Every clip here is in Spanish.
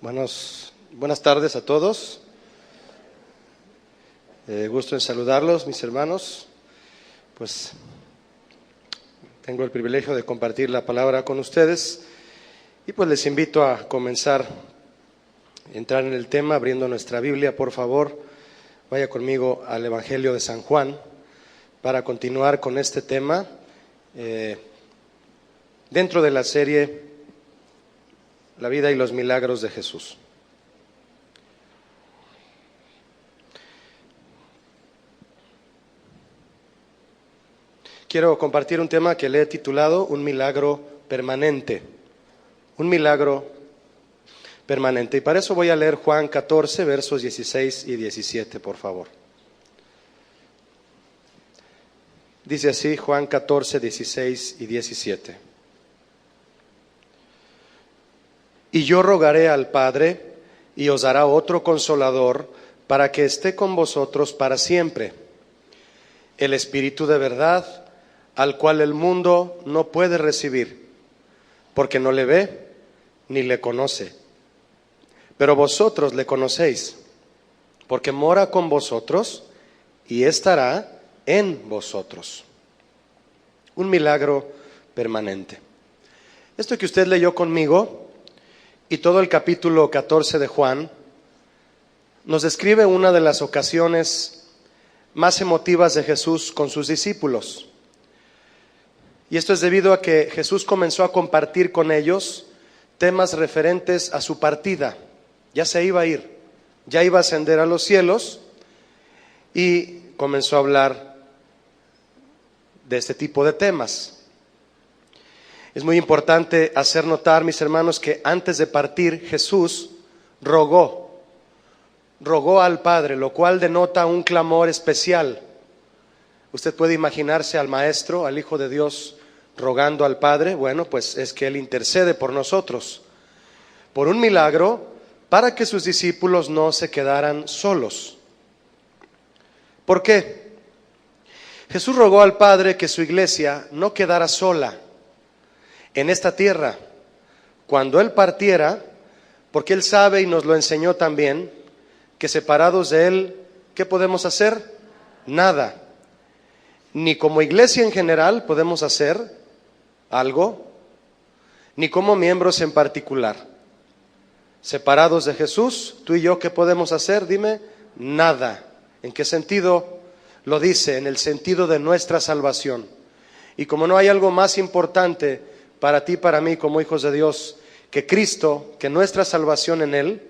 Buenas tardes a todos. Gusto en saludarlos, mis hermanos. Pues tengo el privilegio de compartir la palabra con ustedes y pues les invito a comenzar a entrar en el tema abriendo nuestra Biblia, por favor. Vaya conmigo al Evangelio de San Juan para continuar con este tema dentro de la serie La vida y los milagros de Jesús. Quiero compartir un tema que le he titulado Un milagro permanente. Un milagro permanente. Y para eso voy a leer Juan 14, versos 16 y 17, por favor. Dice así Juan 14, 16 y 17. Y yo rogaré al Padre, y os dará otro Consolador, para que esté con vosotros para siempre. El Espíritu de verdad, al cual el mundo no puede recibir, porque no le ve ni le conoce. Pero vosotros le conocéis, porque mora con vosotros y estará en vosotros. Un milagro permanente. Esto que usted leyó conmigo y todo el capítulo 14 de Juan nos describe una de las ocasiones más emotivas de Jesús con sus discípulos. Y esto es debido a que Jesús comenzó a compartir con ellos temas referentes a su partida. Ya se iba a ir, ya iba a ascender a los cielos y comenzó a hablar de este tipo de temas. Es muy importante hacer notar, mis hermanos, que antes de partir Jesús rogó al Padre, lo cual denota un clamor especial. Usted puede imaginarse al Maestro, al Hijo de Dios, rogando al Padre. Bueno, pues es que Él intercede por nosotros, por un milagro, para que sus discípulos no se quedaran solos. ¿Por qué? Jesús rogó al Padre que su iglesia no quedara sola en esta tierra cuando Él partiera, porque Él sabe y nos lo enseñó también, que separados de Él, ¿qué podemos hacer? Nada. Ni como iglesia en general podemos hacer algo, ni como miembros en particular. Separados de Jesús, tú y yo, ¿qué podemos hacer? Dime, nada. ¿En qué sentido lo dice? En el sentido de nuestra salvación. Y como no hay algo más importante para ti y para mí como hijos de Dios que Cristo, que nuestra salvación en Él,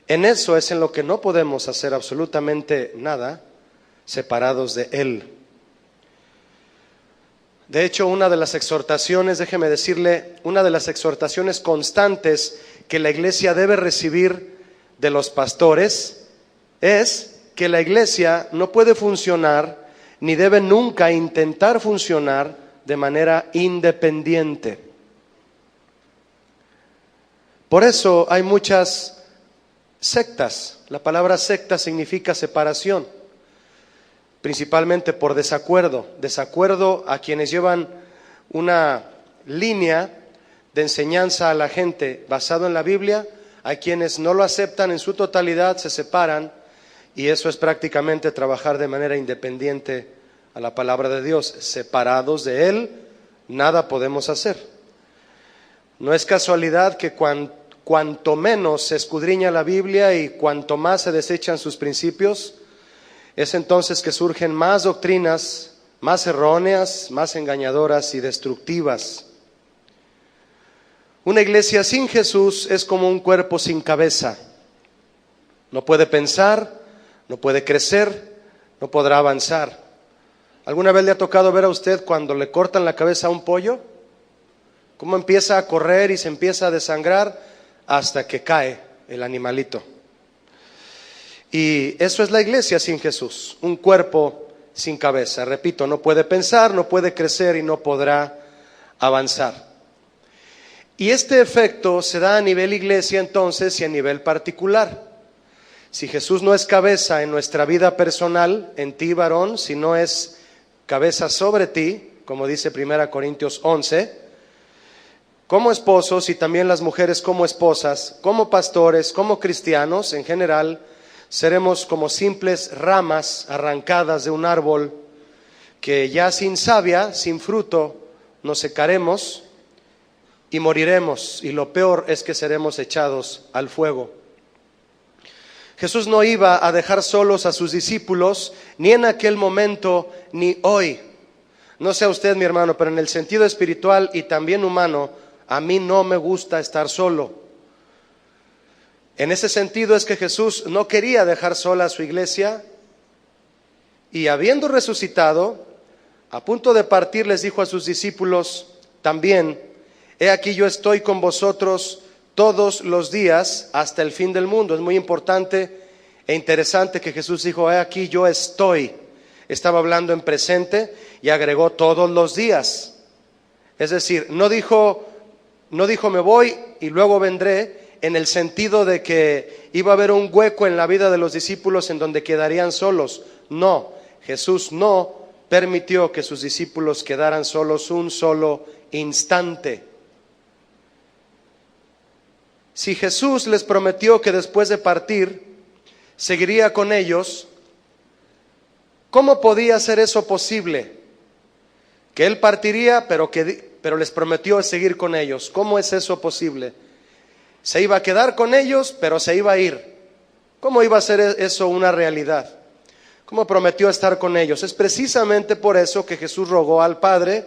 en eso es en lo que no podemos hacer absolutamente nada separados de Él. De hecho, una de las exhortaciones, déjeme decirle, una de las exhortaciones constantes que la iglesia debe recibir de los pastores es que la iglesia no puede funcionar ni debe nunca intentar funcionar de manera independiente. Por eso hay muchas sectas. La palabra secta significa separación, principalmente por desacuerdo a quienes llevan una línea de enseñanza a la gente basado en la Biblia. Hay quienes no lo aceptan en su totalidad, se separan, y eso es prácticamente trabajar de manera independiente a la palabra de Dios. Separados de Él, nada podemos hacer. No es casualidad que cuanto menos se escudriña la Biblia y cuanto más se desechan sus principios, es entonces que surgen más doctrinas, más erróneas, más engañadoras y destructivas. Una iglesia sin Jesús es como un cuerpo sin cabeza. No puede pensar, no puede crecer, no podrá avanzar. ¿Alguna vez le ha tocado ver a usted cuando le cortan la cabeza a un pollo? ¿Cómo empieza a correr y se empieza a desangrar hasta que cae el animalito? Y eso es la iglesia sin Jesús, un cuerpo sin cabeza. Repito, no puede pensar, no puede crecer y no podrá avanzar. Y este efecto se da a nivel iglesia entonces y a nivel particular. Si Jesús no es cabeza en nuestra vida personal, en ti varón, si no es cabeza sobre ti, como dice 1 Corintios 11, como esposos y también las mujeres como esposas, como pastores, como cristianos en general, seremos como simples ramas arrancadas de un árbol que ya sin savia, sin fruto, nos secaremos y moriremos, y lo peor es que seremos echados al fuego. Jesús no iba a dejar solos a sus discípulos, ni en aquel momento, ni hoy. No sé a usted, mi hermano, pero en el sentido espiritual y también humano, a mí no me gusta estar solo. En ese sentido es que Jesús no quería dejar sola a su iglesia, y habiendo resucitado, a punto de partir, les dijo a sus discípulos también: he aquí yo estoy con vosotros todos los días hasta el fin del mundo. Es muy importante e interesante que Jesús dijo: he aquí yo estoy. Estaba hablando en presente y agregó todos los días. Es decir, no dijo me voy y luego vendré, en el sentido de que iba a haber un hueco en la vida de los discípulos en donde quedarían solos. No, Jesús no permitió que sus discípulos quedaran solos un solo instante. Si Jesús les prometió que después de partir seguiría con ellos, ¿cómo podía ser eso posible? Que Él partiría, pero les prometió seguir con ellos. ¿Cómo es eso posible? Se iba a quedar con ellos, pero se iba a ir. ¿Cómo iba a ser eso una realidad? ¿Cómo prometió estar con ellos? Es precisamente por eso que Jesús rogó al Padre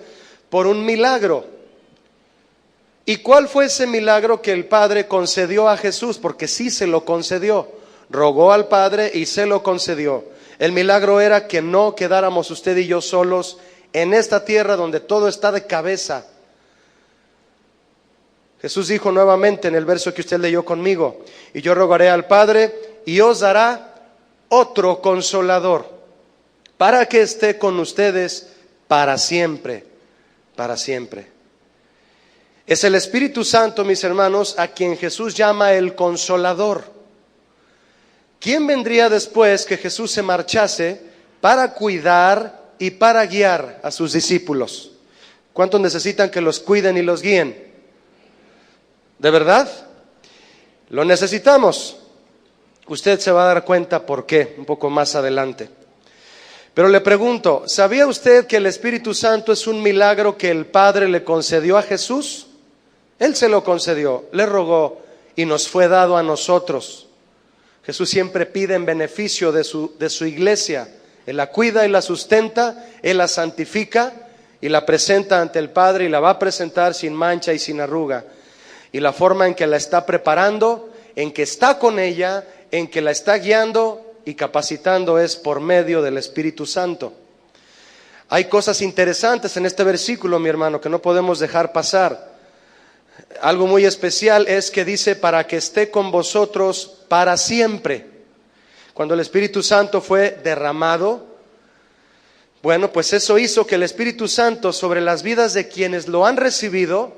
por un milagro. ¿Y cuál fue ese milagro que el Padre concedió a Jesús? Porque sí se lo concedió. Rogó al Padre y se lo concedió. El milagro era que no quedáramos usted y yo solos en esta tierra donde todo está de cabeza. Jesús dijo nuevamente en el verso que usted leyó conmigo: y yo rogaré al Padre y os dará otro consolador, para que esté con ustedes para siempre, para siempre. Es el Espíritu Santo, mis hermanos, a quien Jesús llama el Consolador. ¿Quién vendría después que Jesús se marchase para cuidar y para guiar a sus discípulos? ¿Cuántos necesitan que los cuiden y los guíen? ¿De verdad? Lo necesitamos. Usted se va a dar cuenta por qué un poco más adelante. Pero le pregunto, ¿sabía usted que el Espíritu Santo es un milagro que el Padre le concedió a Jesús? Él se lo concedió, le rogó y nos fue dado a nosotros. Jesús siempre pide en beneficio de su iglesia. Él la cuida y la sustenta, Él la santifica y la presenta ante el Padre, y la va a presentar sin mancha y sin arruga. Y la forma en que la está preparando, en que está con ella, en que la está guiando y capacitando, es por medio del Espíritu Santo. Hay cosas interesantes en este versículo, mi hermano, que no podemos dejar pasar. Algo muy especial es que dice: para que esté con vosotros para siempre. Cuando el Espíritu Santo fue derramado, bueno, pues eso hizo que el Espíritu Santo sobre las vidas de quienes lo han recibido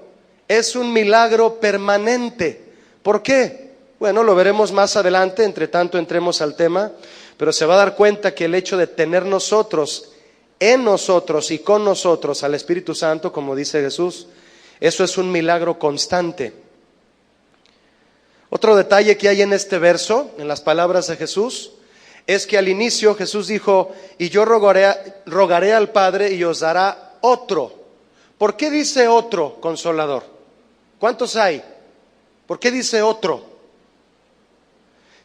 es un milagro permanente. ¿Por qué? Bueno, lo veremos más adelante, entre tanto entremos al tema, pero se va a dar cuenta que el hecho de tener nosotros, en nosotros y con nosotros al Espíritu Santo, como dice Jesús, eso es un milagro constante. Otro detalle que hay en este verso, en las palabras de Jesús, es que al inicio Jesús dijo: y yo rogaré al Padre y os dará otro. ¿Por qué dice otro consolador? ¿Cuántos hay? ¿Por qué dice otro?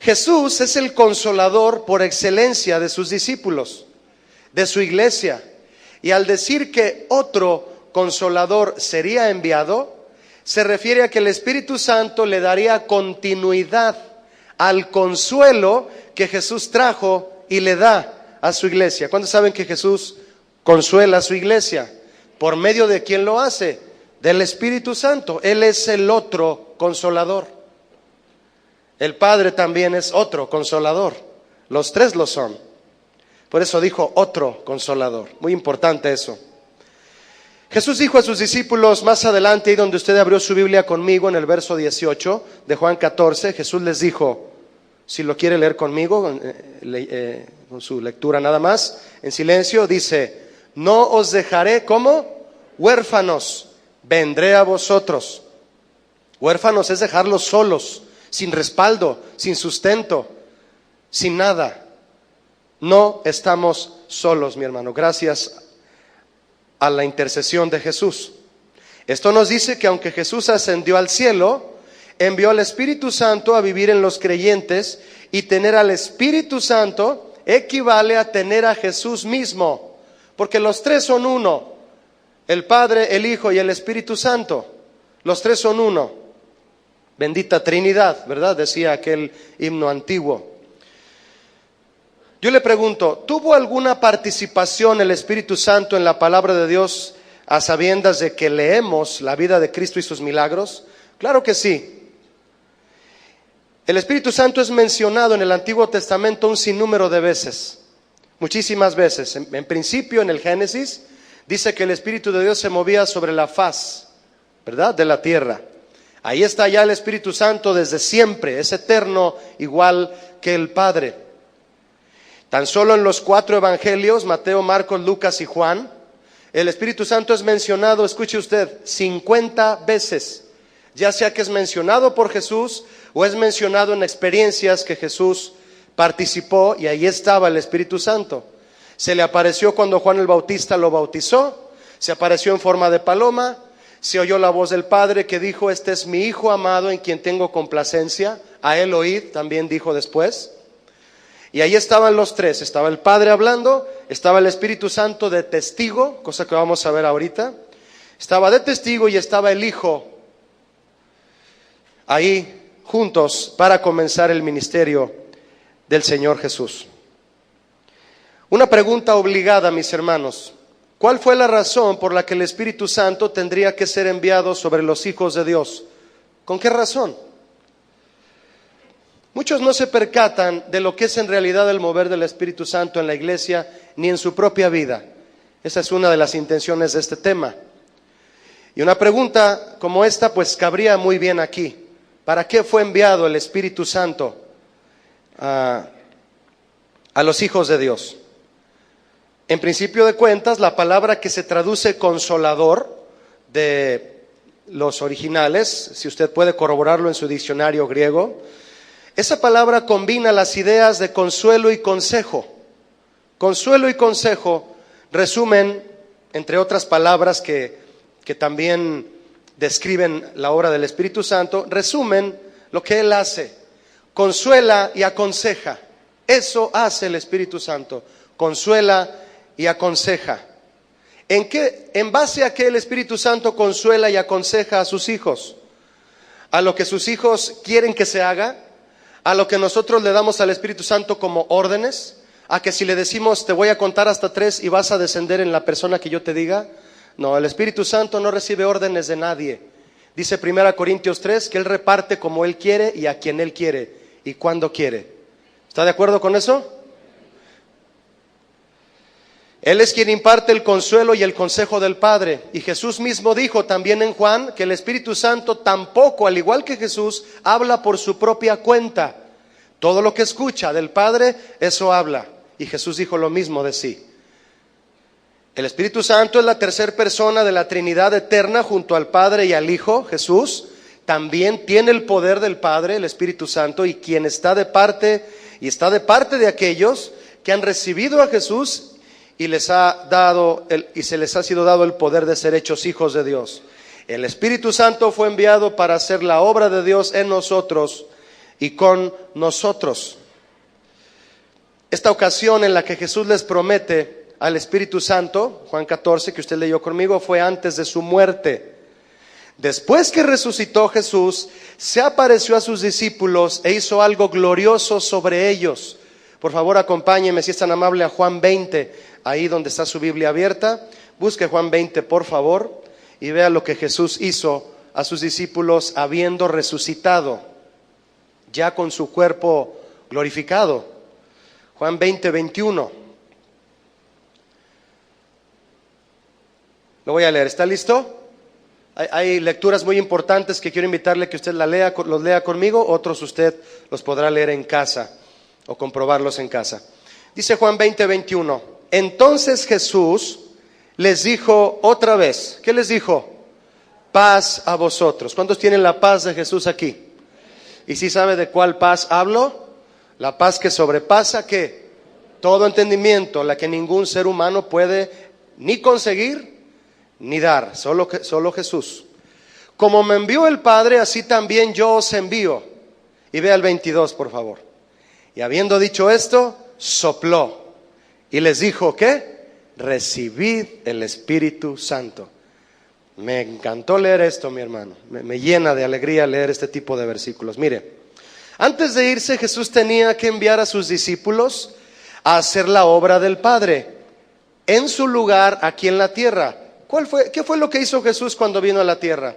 Jesús es el consolador por excelencia de sus discípulos, de su iglesia. Y al decir que otro consolador sería enviado, se refiere a que el Espíritu Santo le daría continuidad al consuelo que Jesús trajo y le da a su iglesia. ¿Cuántos saben que Jesús consuela a su iglesia? ¿Por medio de quién lo hace? Del Espíritu Santo. Él es el otro consolador. El Padre también es otro consolador. Los tres lo son. Por eso dijo otro consolador. Muy importante eso. Jesús dijo a sus discípulos más adelante, y donde usted abrió su Biblia conmigo, en el verso 18 de Juan 14, Jesús les dijo, si lo quiere leer conmigo, con su lectura nada más, en silencio, dice: no os dejaré como huérfanos, vendré a vosotros. Huérfanos es dejarlos solos, sin respaldo, sin sustento, sin nada. No estamos solos, mi hermano, gracias a la intercesión de Jesús. Esto nos dice que aunque Jesús ascendió al cielo, envió al Espíritu Santo a vivir en los creyentes, y tener al Espíritu Santo equivale a tener a Jesús mismo, porque los tres son uno, el Padre, el Hijo y el Espíritu Santo. Los tres son uno. Bendita Trinidad, ¿verdad? Decía aquel himno antiguo. Yo le pregunto, ¿tuvo alguna participación el Espíritu Santo en la palabra de Dios a sabiendas de que leemos la vida de Cristo y sus milagros? Claro que sí. El Espíritu Santo es mencionado en el Antiguo Testamento un sinnúmero de veces, muchísimas veces. En principio, en el Génesis, dice que el Espíritu de Dios se movía sobre la faz, ¿verdad?, de la tierra. Ahí está ya el Espíritu Santo desde siempre, es eterno, igual que el Padre. Tan solo en los 4 evangelios, Mateo, Marcos, Lucas y Juan, el Espíritu Santo es mencionado, escuche usted, 50 veces, ya sea que es mencionado por Jesús o es mencionado en experiencias que Jesús participó, y ahí estaba el Espíritu Santo. Se le apareció cuando Juan el Bautista lo bautizó, se apareció en forma de paloma, se oyó la voz del Padre que dijo: este es mi Hijo amado en quien tengo complacencia, a él oíd, también dijo después. Y ahí estaban los tres, estaba el Padre hablando, estaba el Espíritu Santo de testigo, cosa que vamos a ver ahorita, estaba de testigo y estaba el Hijo ahí juntos para comenzar el ministerio del Señor Jesús. Una pregunta obligada, mis hermanos: ¿cuál fue la razón por la que el Espíritu Santo tendría que ser enviado sobre los hijos de Dios? ¿Con qué razón? Muchos no se percatan de lo que es en realidad el mover del Espíritu Santo en la iglesia ni en su propia vida. Esa es una de las intenciones de este tema. Y una pregunta como esta pues cabría muy bien aquí. ¿Para qué fue enviado el Espíritu Santo a los hijos de Dios? En principio de cuentas, la palabra que se traduce consolador de los originales, si usted puede corroborarlo en su diccionario griego, esa palabra combina las ideas de consuelo y consejo. Consuelo y consejo resumen, entre otras palabras que también describen la obra del Espíritu Santo, resumen lo que Él hace: consuela y aconseja. Eso hace el Espíritu Santo, consuela y aconseja. ¿En base a qué el Espíritu Santo consuela y aconseja a sus hijos? ¿A lo que sus hijos quieren que se haga? ¿A lo que nosotros le damos al Espíritu Santo como órdenes? ¿A que si le decimos te voy a contar hasta 3 y vas a descender en la persona que yo te diga? No, el Espíritu Santo no recibe órdenes de nadie. Dice 1 Corintios 3 que Él reparte como Él quiere y a quien Él quiere y cuando quiere. ¿Está de acuerdo con eso? Él es quien imparte el consuelo y el consejo del Padre. Y Jesús mismo dijo también en Juan que el Espíritu Santo tampoco, al igual que Jesús, habla por su propia cuenta. Todo lo que escucha del Padre, eso habla. Y Jesús dijo lo mismo de sí. El Espíritu Santo es la tercera persona de la Trinidad eterna junto al Padre y al Hijo, Jesús. También tiene el poder del Padre, el Espíritu Santo, y quien está de parte de aquellos que han recibido a Jesús y se les ha sido dado el poder de ser hechos hijos de Dios. El Espíritu Santo fue enviado para hacer la obra de Dios en nosotros y con nosotros. Esta ocasión en la que Jesús les promete al Espíritu Santo, Juan 14, que usted leyó conmigo, fue antes de su muerte. Después que resucitó Jesús, se apareció a sus discípulos e hizo algo glorioso sobre ellos. Por favor, acompáñeme, si es tan amable, a Juan 20, ahí donde está su Biblia abierta. Busque Juan 20, por favor, y vea lo que Jesús hizo a sus discípulos habiendo resucitado, ya con su cuerpo glorificado. Juan 20, 21. Lo voy a leer, ¿está listo? Hay lecturas muy importantes que quiero invitarle que usted los lea conmigo, otros usted los podrá leer en casa o comprobarlos en casa. Dice Juan 20, 21. Entonces Jesús les dijo otra vez. ¿Qué les dijo? paz a vosotros. ¿Cuántos tienen la paz de Jesús aquí? ¿Y si sabe de cuál paz hablo? La paz que sobrepasa, ¿qué? Todo entendimiento, la que ningún ser humano puede ni conseguir ni dar, solo Jesús. Como me envió el Padre, así también yo os envío. Y vea el 22, por favor. Y habiendo dicho esto, sopló y les dijo, ¿qué? Recibid el Espíritu Santo. Me encantó leer esto, mi hermano. Me llena de alegría leer este tipo de versículos. Mire, antes de irse, Jesús tenía que enviar a sus discípulos a hacer la obra del Padre en su lugar aquí en la tierra. ¿Qué fue lo que hizo Jesús cuando vino a la tierra?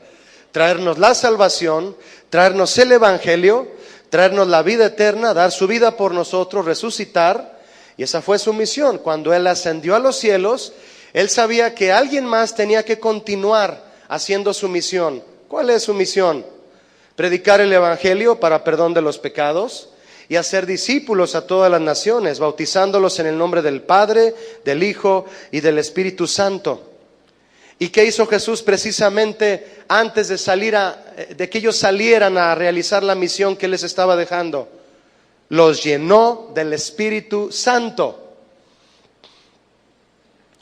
Traernos la salvación, traernos el Evangelio, traernos la vida eterna, dar su vida por nosotros, resucitar. Y esa fue su misión. Cuando Él ascendió a los cielos, Él sabía que alguien más tenía que continuar haciendo su misión. ¿Cuál es su misión? Predicar el Evangelio para perdón de los pecados y hacer discípulos a todas las naciones, bautizándolos en el nombre del Padre, del Hijo y del Espíritu Santo. ¿Y qué hizo Jesús precisamente antes de que ellos salieran a realizar la misión que Él les estaba dejando? Los llenó del Espíritu Santo.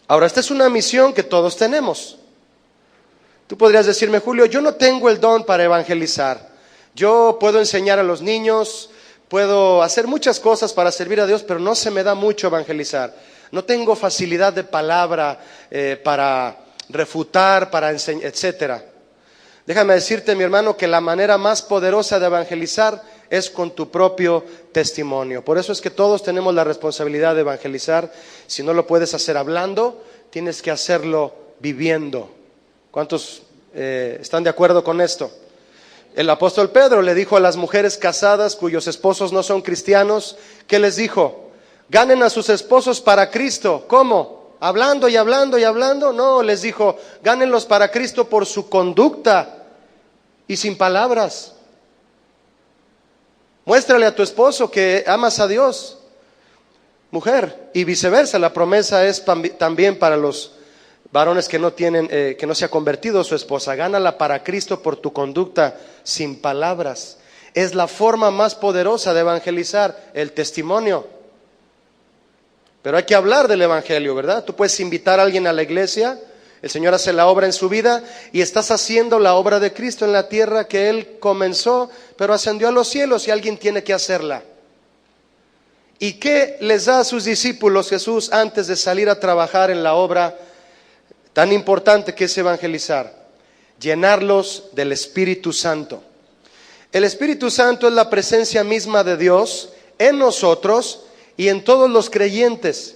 Ahora, esta es una misión que todos tenemos. Tú podrías decirme, Julio, yo no tengo el don para evangelizar. Yo puedo enseñar a los niños, puedo hacer muchas cosas para servir a Dios, pero no se me da mucho evangelizar. No tengo facilidad de palabra para refutar, para enseñar, etcétera. Déjame decirte, mi hermano, que la manera más poderosa de evangelizar es con tu propio testimonio. Por eso es que todos tenemos la responsabilidad de evangelizar. Si no lo puedes hacer hablando, tienes que hacerlo viviendo. ¿Cuántos están de acuerdo con esto? El apóstol Pedro le dijo a las mujeres casadas cuyos esposos no son cristianos, ¿qué les dijo? Ganen a sus esposos para Cristo. ¿Cómo? ¿Hablando y hablando y hablando? No, les dijo, gánenlos para Cristo por su conducta y sin palabras. Muéstrale a tu esposo que amas a Dios, mujer, y viceversa. La promesa es también para los varones que no se ha convertido su esposa. Gánala para Cristo por tu conducta sin palabras. Es la forma más poderosa de evangelizar, el testimonio. Pero hay que hablar del Evangelio, ¿verdad? Tú puedes invitar a alguien a la iglesia, el Señor hace la obra en su vida y estás haciendo la obra de Cristo en la tierra que Él comenzó, pero ascendió a los cielos y alguien tiene que hacerla. ¿Y qué les da a sus discípulos Jesús antes de salir a trabajar en la obra tan importante que es evangelizar? Llenarlos del Espíritu Santo. El Espíritu Santo es la presencia misma de Dios en nosotros y en todos los creyentes.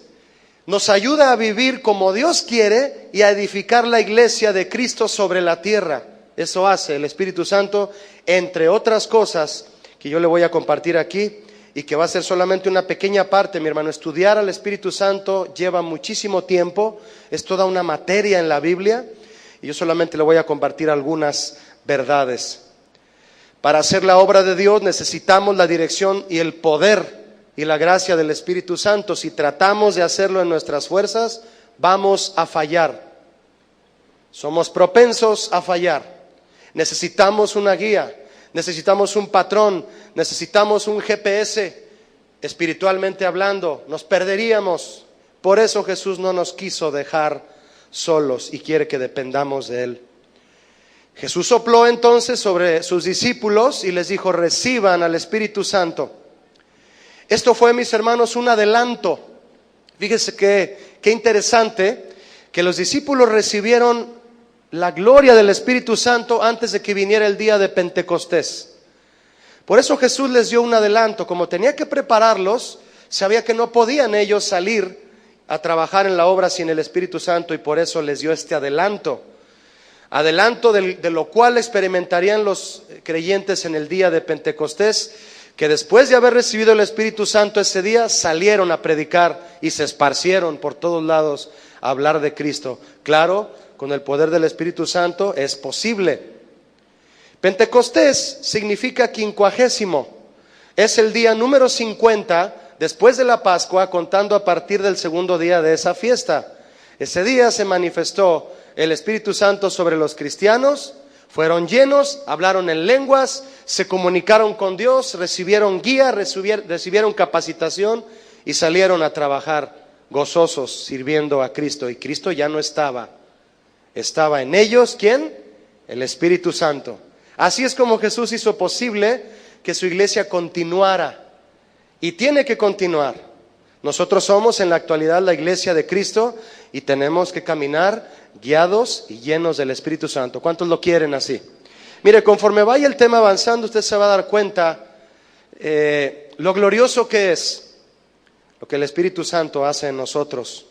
Nos ayuda a vivir como Dios quiere y a edificar la iglesia de Cristo sobre la tierra. Eso hace el Espíritu Santo, entre otras cosas que yo le voy a compartir aquí y que va a ser solamente una pequeña parte, mi hermano. Estudiar al Espíritu Santo lleva muchísimo tiempo, es toda una materia en la Biblia y yo solamente le voy a compartir algunas verdades. Para hacer la obra de Dios necesitamos la dirección y el poder y la gracia del Espíritu Santo. Si tratamos de hacerlo en nuestras fuerzas, vamos a fallar. Somos propensos a fallar. Necesitamos una guía, necesitamos un patrón, necesitamos un GPS, espiritualmente hablando. Nos perderíamos. Por eso Jesús no nos quiso dejar solos y quiere que dependamos de Él. Jesús sopló entonces sobre sus discípulos y les dijo, reciban al Espíritu Santo. Esto fue, mis hermanos, un adelanto. Fíjese qué interesante que los discípulos recibieron la gloria del Espíritu Santo antes de que viniera el día de Pentecostés. Por eso Jesús les dio un adelanto. Como tenía que prepararlos, sabía que no podían ellos salir a trabajar en la obra sin el Espíritu Santo y por eso les dio este adelanto. Adelanto de lo cual experimentarían los creyentes en el día de Pentecostés, que después de haber recibido el Espíritu Santo ese día, salieron a predicar y se esparcieron por todos lados a hablar de Cristo. Claro, con el poder del Espíritu Santo es posible. Pentecostés significa 50. Es el día número 50 después de la Pascua, contando a partir del segundo día de esa fiesta. Ese día se manifestó el Espíritu Santo sobre los cristianos Fueron llenos, hablaron en lenguas, se comunicaron con Dios, recibieron guía, recibieron capacitación y salieron a trabajar gozosos sirviendo a Cristo. Y Cristo ya no estaba. Estaba en ellos, ¿quién? El Espíritu Santo. Así es como Jesús hizo posible que su iglesia continuara. Y tiene que continuar. Nosotros somos en la actualidad la iglesia de Cristo y tenemos que caminar guiados y llenos del Espíritu Santo. ¿Cuántos lo quieren así? Mire, conforme vaya el tema avanzando, usted se va a dar cuenta lo glorioso que es lo que el Espíritu Santo hace en nosotros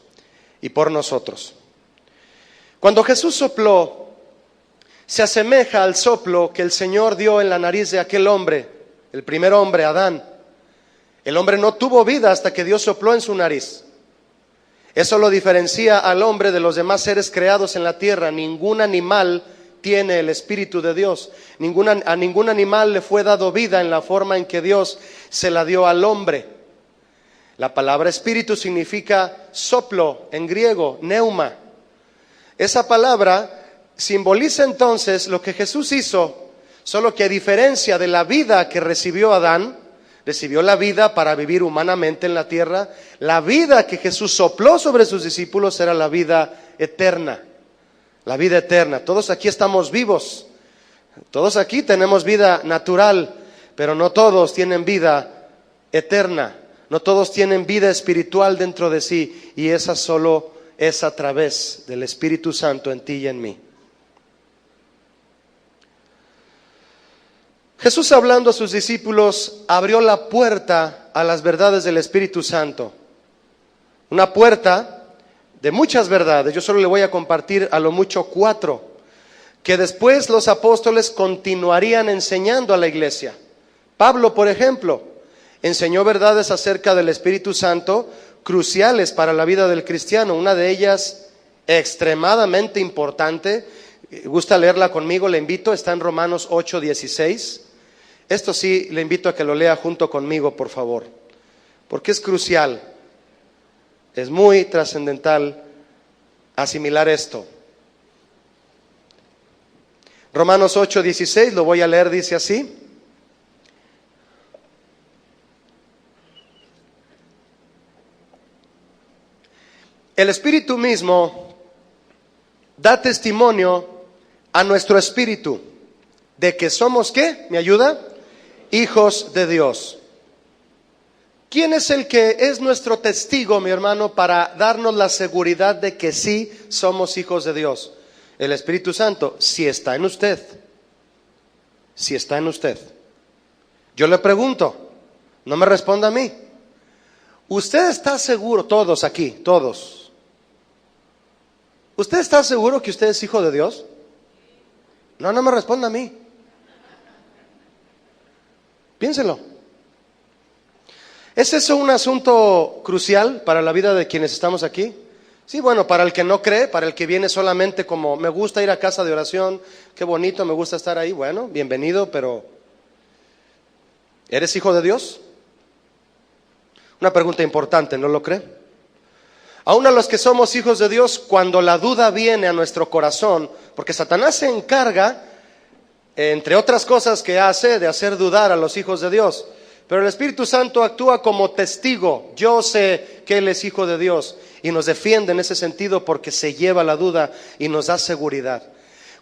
y por nosotros. Cuando Jesús sopló, se asemeja al soplo que el Señor dio en la nariz de aquel hombre, el primer hombre, Adán. El hombre no tuvo vida hasta que Dios sopló en su nariz. Eso lo diferencia al hombre de los demás seres creados en la tierra. Ningún animal tiene el Espíritu de Dios. A ningún animal le fue dado vida en la forma en que Dios se la dio al hombre. La palabra espíritu significa soplo en griego, neuma. Esa palabra simboliza entonces lo que Jesús hizo, solo que a diferencia de la vida que recibió Adán, recibió la vida para vivir humanamente en la tierra. La vida que Jesús sopló sobre sus discípulos era la vida eterna. La vida eterna. Todos aquí estamos vivos. Todos aquí tenemos vida natural, pero no todos tienen vida eterna. No todos tienen vida espiritual dentro de sí, y esa solo es a través del Espíritu Santo en ti y en mí. Jesús, hablando a sus discípulos, abrió la puerta a las verdades del Espíritu Santo. Una puerta de muchas verdades. Yo solo le voy a compartir a lo mucho 4, que después los apóstoles continuarían enseñando a la iglesia. Pablo, por ejemplo, enseñó verdades acerca del Espíritu Santo cruciales para la vida del cristiano. Una de ellas extremadamente importante. ¿Gusta leerla conmigo? Le invito, está en Romanos 8:16. Esto sí, le invito a que lo lea junto conmigo, por favor, porque es crucial, es muy trascendental asimilar esto. Romanos 8:16, lo voy a leer, dice así: el Espíritu mismo da testimonio a nuestro espíritu de que somos, ¿qué? ¿Me ayuda? Hijos de Dios. ¿Quién es el que es nuestro testigo, mi hermano, para darnos la seguridad de que sí somos hijos de Dios? El Espíritu Santo, si está en usted. Si está en usted. Yo le pregunto, no me responda a mí. ¿Usted está seguro, todos aquí, todos? ¿Usted está seguro que usted es hijo de Dios? No me responda a mí. Piénselo. ¿Es eso un asunto crucial para la vida de quienes estamos aquí? Sí, bueno, para el que no cree, para el que viene solamente como me gusta ir a casa de oración, qué bonito, me gusta estar ahí, bueno, bienvenido, pero ¿eres hijo de Dios? Una pregunta importante, ¿no lo cree? Aún a los que somos hijos de Dios, cuando la duda viene a nuestro corazón, porque Satanás se encarga, entre otras cosas que hace, de hacer dudar a los hijos de Dios. Pero el Espíritu Santo actúa como testigo. Yo sé que Él es hijo de Dios y nos defiende en ese sentido porque se lleva la duda y nos da seguridad.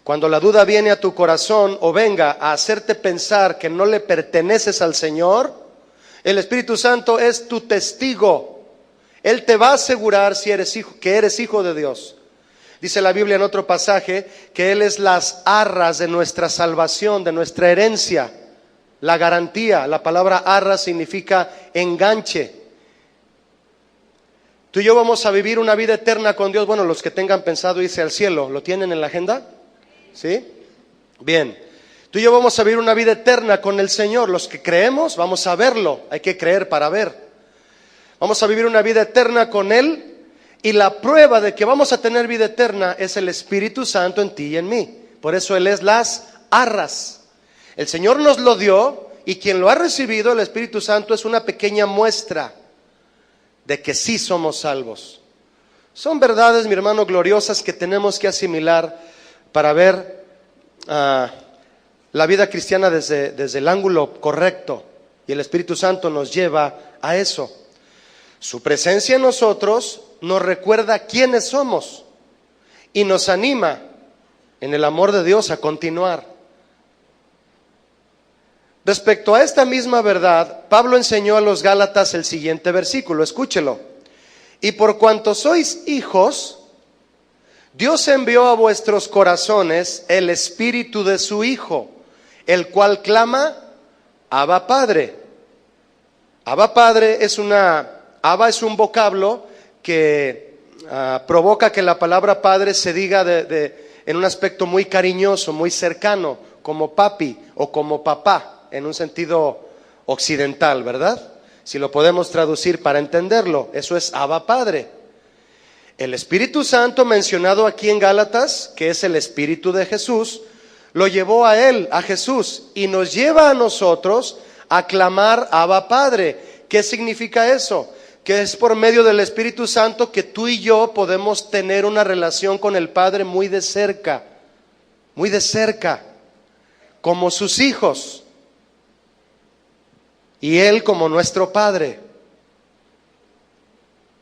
Cuando la duda viene a tu corazón o venga a hacerte pensar que no le perteneces al Señor, el Espíritu Santo es tu testigo. Él te va a asegurar si eres hijo, que eres hijo de Dios. Dice la Biblia en otro pasaje que Él es las arras de nuestra salvación, de nuestra herencia, la garantía. La palabra arras significa enganche. Tú y yo vamos a vivir una vida eterna con Dios. Bueno, los que tengan pensado irse al cielo, ¿lo tienen en la agenda? ¿Sí? Bien. Tú y yo vamos a vivir una vida eterna con el Señor. Los que creemos, vamos a verlo. Hay que creer para ver. Vamos a vivir una vida eterna con Él. Y la prueba de que vamos a tener vida eterna es el Espíritu Santo en ti y en mí. Por eso Él es las arras. El Señor nos lo dio y quien lo ha recibido, el Espíritu Santo, es una pequeña muestra de que sí somos salvos. Son verdades, mi hermano, gloriosas que tenemos que asimilar para ver la vida cristiana desde el ángulo correcto, y el Espíritu Santo nos lleva a eso. Su presencia en nosotros nos recuerda quiénes somos y nos anima en el amor de Dios a continuar. Respecto a esta misma verdad, Pablo enseñó a los Gálatas el siguiente versículo, escúchelo. Y por cuanto sois hijos, Dios envió a vuestros corazones el Espíritu de su Hijo, el cual clama, Abba Padre. Abba Padre Abba es un vocablo que provoca que la palabra Padre se diga en un aspecto muy cariñoso, muy cercano, como papi o como papá, en un sentido occidental, ¿verdad? Si lo podemos traducir para entenderlo, eso es Abba Padre. El Espíritu Santo mencionado aquí en Gálatas, que es el Espíritu de Jesús, lo llevó a él, a Jesús, y nos lleva a nosotros a clamar Abba Padre. ¿Qué significa eso? Que es por medio del Espíritu Santo que tú y yo podemos tener una relación con el Padre muy de cerca, como sus hijos, y Él como nuestro Padre.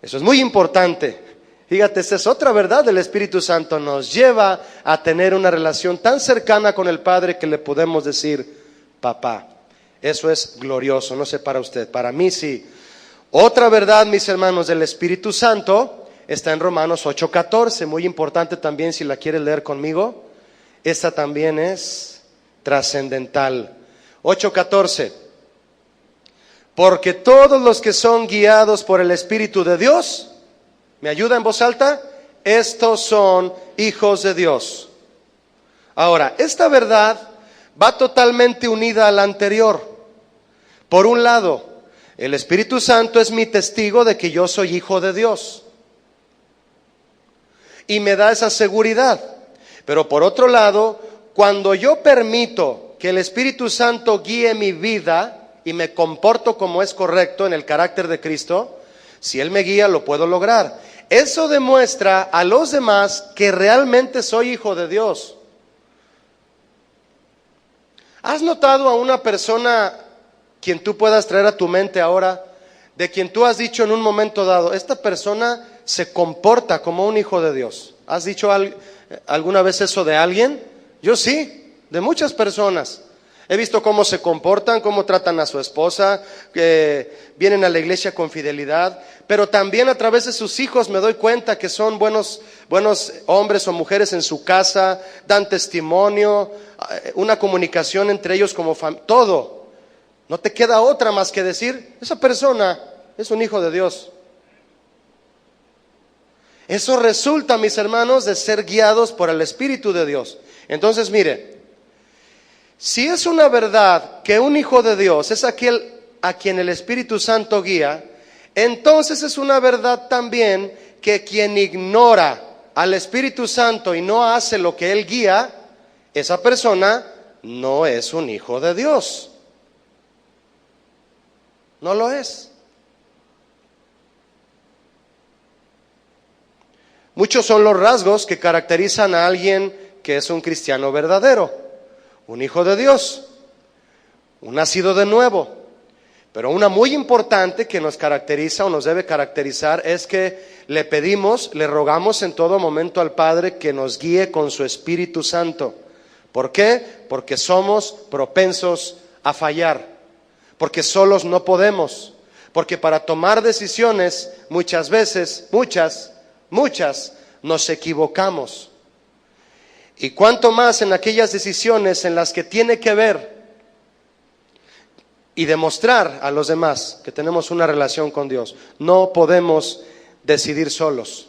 Eso es muy importante. Fíjate, esa es otra verdad del Espíritu Santo. Nos lleva a tener una relación tan cercana con el Padre que le podemos decir papá. Eso es glorioso, no sé para usted, para mí sí. Otra verdad, mis hermanos, del Espíritu Santo está en Romanos 8:14, muy importante también si la quiere leer conmigo. Esta también es trascendental. 8:14. Porque todos los que son guiados por el Espíritu de Dios, ¿me ayuda en voz alta? Estos son hijos de Dios. Ahora, esta verdad va totalmente unida a la anterior. Por un lado, el Espíritu Santo es mi testigo de que yo soy hijo de Dios, y me da esa seguridad. Pero por otro lado, cuando yo permito que el Espíritu Santo guíe mi vida y me comporto como es correcto en el carácter de Cristo, si Él me guía lo puedo lograr. Eso demuestra a los demás que realmente soy hijo de Dios. ¿Has notado a una persona quien tú puedas traer a tu mente ahora, de quien tú has dicho en un momento dado, esta persona se comporta como un hijo de Dios? ¿Has dicho alguna vez eso de alguien? Yo sí, de muchas personas. He visto cómo se comportan, cómo tratan a su esposa, que vienen a la iglesia con fidelidad, pero también a través de sus hijos me doy cuenta que son buenos hombres o mujeres en su casa, dan testimonio, una comunicación entre ellos como todo. No te queda otra más que decir, esa persona es un hijo de Dios. Eso resulta, mis hermanos, de ser guiados por el Espíritu de Dios. Entonces, mire, si es una verdad que un hijo de Dios es aquel a quien el Espíritu Santo guía, entonces es una verdad también que quien ignora al Espíritu Santo y no hace lo que Él guía, esa persona no es un hijo de Dios. No lo es. Muchos son los rasgos que caracterizan a alguien que es un cristiano verdadero, un hijo de Dios, un nacido de nuevo. Pero una muy importante que nos caracteriza o nos debe caracterizar es que le rogamos en todo momento al Padre que nos guíe con su Espíritu Santo. ¿Por qué? Porque somos propensos a fallar, porque solos no podemos, porque para tomar decisiones muchas veces, muchas, nos equivocamos. Y cuánto más en aquellas decisiones en las que tiene que ver y demostrar a los demás que tenemos una relación con Dios. No podemos decidir solos.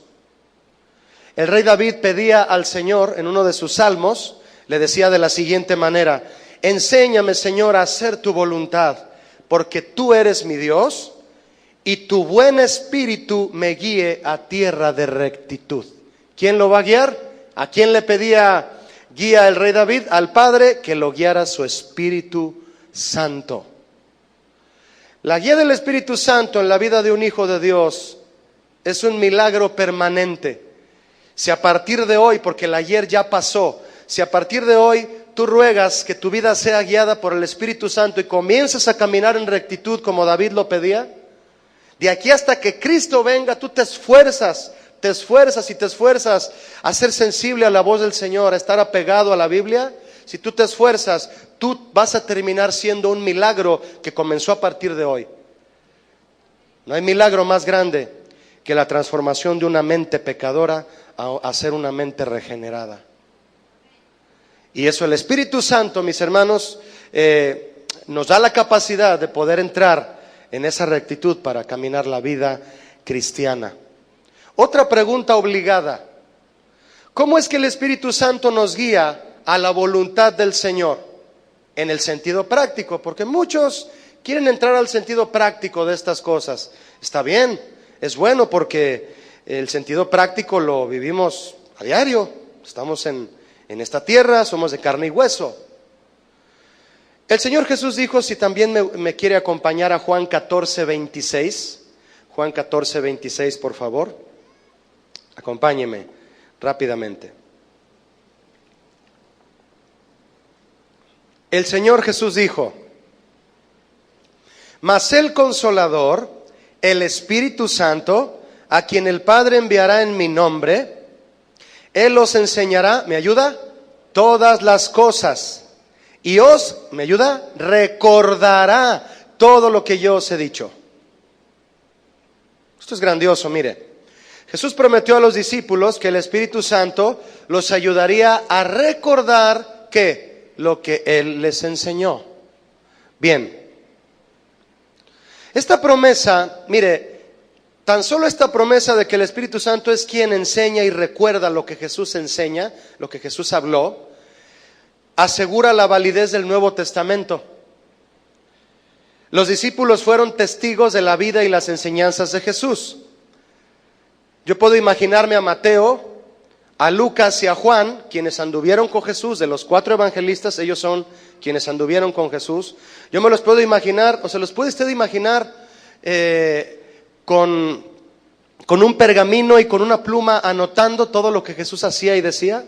El rey David pedía al Señor en uno de sus salmos, le decía de la siguiente manera: enséñame, Señor, a hacer tu voluntad, porque tú eres mi Dios y tu buen espíritu me guíe a tierra de rectitud. ¿Quién lo va a guiar? ¿A quién le pedía guía el rey David? Al Padre, que lo guiara su Espíritu Santo. La guía del Espíritu Santo en la vida de un hijo de Dios es un milagro permanente. Si a partir de hoy, porque el ayer ya pasó, si a partir de hoy tú ruegas que tu vida sea guiada por el Espíritu Santo y comiences a caminar en rectitud como David lo pedía, de aquí hasta que Cristo venga, tú te esfuerzas a ser sensible a la voz del Señor, a estar apegado a la Biblia. Si tú te esfuerzas, tú vas a terminar siendo un milagro que comenzó a partir de hoy. No hay milagro más grande que la transformación de una mente pecadora a ser una mente regenerada. Y eso el Espíritu Santo, mis hermanos, nos da la capacidad de poder entrar en esa rectitud para caminar la vida cristiana. Otra pregunta obligada: ¿cómo es que el Espíritu Santo nos guía a la voluntad del Señor? En el sentido práctico, porque muchos quieren entrar al sentido práctico de estas cosas. Está bien, es bueno, porque el sentido práctico lo vivimos a diario. Estamos en esta tierra, somos de carne y hueso. El Señor Jesús dijo, si también me quiere acompañar a Juan 14:26. Juan 14:26, por favor. Acompáñeme rápidamente. El Señor Jesús dijo: mas el Consolador, el Espíritu Santo, a quien el Padre enviará en mi nombre, Él os enseñará, ¿me ayuda? Todas las cosas. Y os, ¿me ayuda? Recordará todo lo que yo os he dicho. Esto es grandioso, mire. Jesús prometió a los discípulos que el Espíritu Santo los ayudaría a recordar ¿qué? Lo que Él les enseñó. Bien. Esta promesa, mire, tan solo esta promesa de que el Espíritu Santo es quien enseña y recuerda lo que Jesús enseña, lo que Jesús habló, asegura la validez del Nuevo Testamento. Los discípulos fueron testigos de la vida y las enseñanzas de Jesús. Yo puedo imaginarme a Mateo, a Lucas y a Juan, quienes anduvieron con Jesús. De los 4 evangelistas, ellos son quienes anduvieron con Jesús. Yo me los puedo imaginar, o se los puede usted imaginar con un pergamino y con una pluma anotando todo lo que Jesús hacía y decía.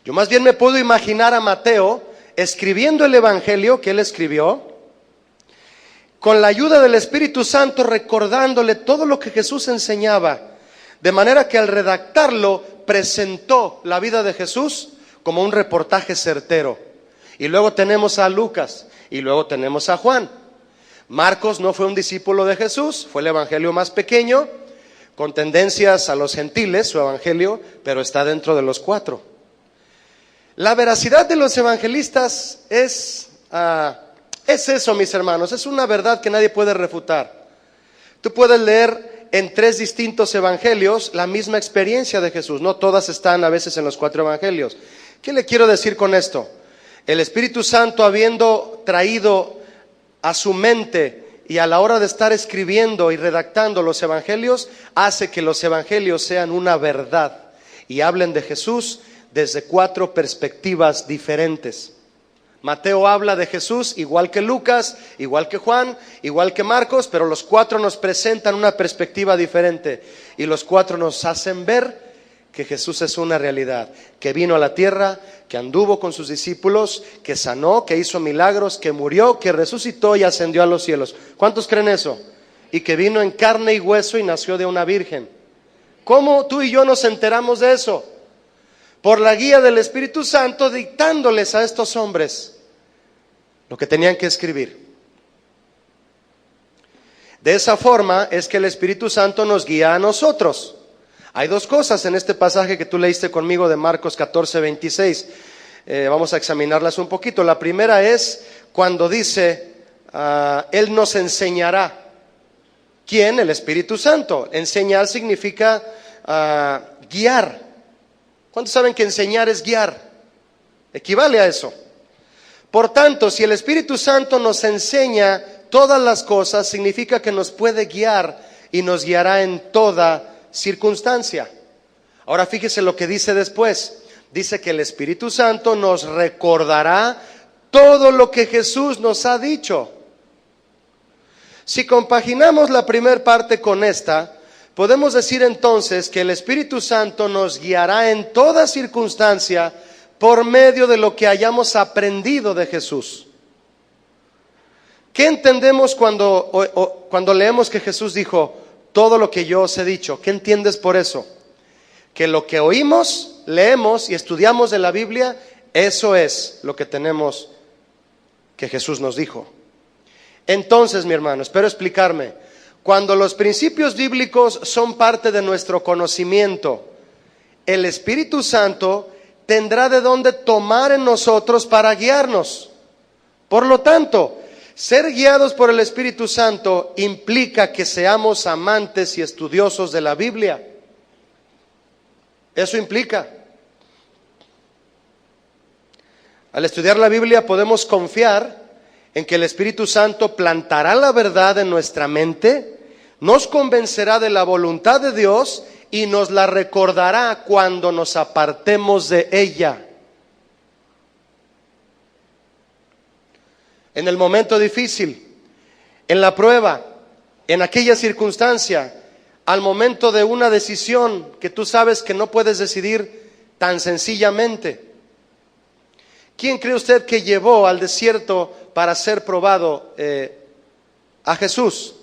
Yo más bien me puedo imaginar a Mateo escribiendo el evangelio que él escribió, con la ayuda del Espíritu Santo recordándole todo lo que Jesús enseñaba, de manera que al redactarlo presentó la vida de Jesús como un reportaje certero. Y luego tenemos a Lucas y luego tenemos a Juan. Marcos no fue un discípulo de Jesús, fue el evangelio más pequeño, con tendencias a los gentiles, su evangelio, pero está dentro de los 4. La veracidad de los evangelistas es eso, mis hermanos, es una verdad que nadie puede refutar. Tú puedes leer en 3 distintos evangelios la misma experiencia de Jesús, no todas están a veces en los 4 evangelios. ¿Qué le quiero decir con esto? El Espíritu Santo, habiendo traído a su mente y a la hora de estar escribiendo y redactando los evangelios, hace que los evangelios sean una verdad y hablen de Jesús desde 4 perspectivas diferentes. Mateo habla de Jesús igual que Lucas, igual que Juan, igual que Marcos, pero los 4 nos presentan una perspectiva diferente y los 4 nos hacen ver que Jesús es una realidad, que vino a la tierra, que anduvo con sus discípulos, que sanó, que hizo milagros, que murió, que resucitó y ascendió a los cielos. ¿Cuántos creen eso? Y que vino en carne y hueso y nació de una virgen. ¿Cómo tú y yo nos enteramos de eso? Por la guía del Espíritu Santo, dictándoles a estos hombres lo que tenían que escribir. De esa forma es que el Espíritu Santo nos guía a nosotros. Hay 2 cosas en este pasaje que tú leíste conmigo de Marcos 14:26. Vamos a examinarlas un poquito. La primera es cuando dice, Él nos enseñará. ¿Quién? El Espíritu Santo. Enseñar significa guiar. ¿Cuántos saben que enseñar es guiar? Equivale a eso. Por tanto, si el Espíritu Santo nos enseña todas las cosas, significa que nos puede guiar y nos guiará en toda circunstancia. Ahora fíjese lo que dice después. Dice que el Espíritu Santo nos recordará todo lo que Jesús nos ha dicho. Si compaginamos la primera parte con esta, podemos decir entonces que el Espíritu Santo nos guiará en toda circunstancia por medio de lo que hayamos aprendido de Jesús. ¿Qué entendemos cuando leemos que Jesús dijo, todo lo que yo os he dicho? ¿Qué entiendes por eso? Que lo que oímos, leemos y estudiamos de la Biblia, eso es lo que tenemos que Jesús nos dijo. Entonces, mi hermano, espero explicarme. Cuando los principios bíblicos son parte de nuestro conocimiento, el Espíritu Santo tendrá de dónde tomar en nosotros para guiarnos. Por lo tanto, ser guiados por el Espíritu Santo implica que seamos amantes y estudiosos de la Biblia. Eso implica. Al estudiar la Biblia podemos confiar en que el Espíritu Santo plantará la verdad en nuestra mente, nos convencerá de la voluntad de Dios y nos la recordará cuando nos apartemos de ella. En el momento difícil, en la prueba, en aquella circunstancia, al momento de una decisión que tú sabes que no puedes decidir tan sencillamente. ¿Quién cree usted que llevó al desierto para ser probado a Jesús?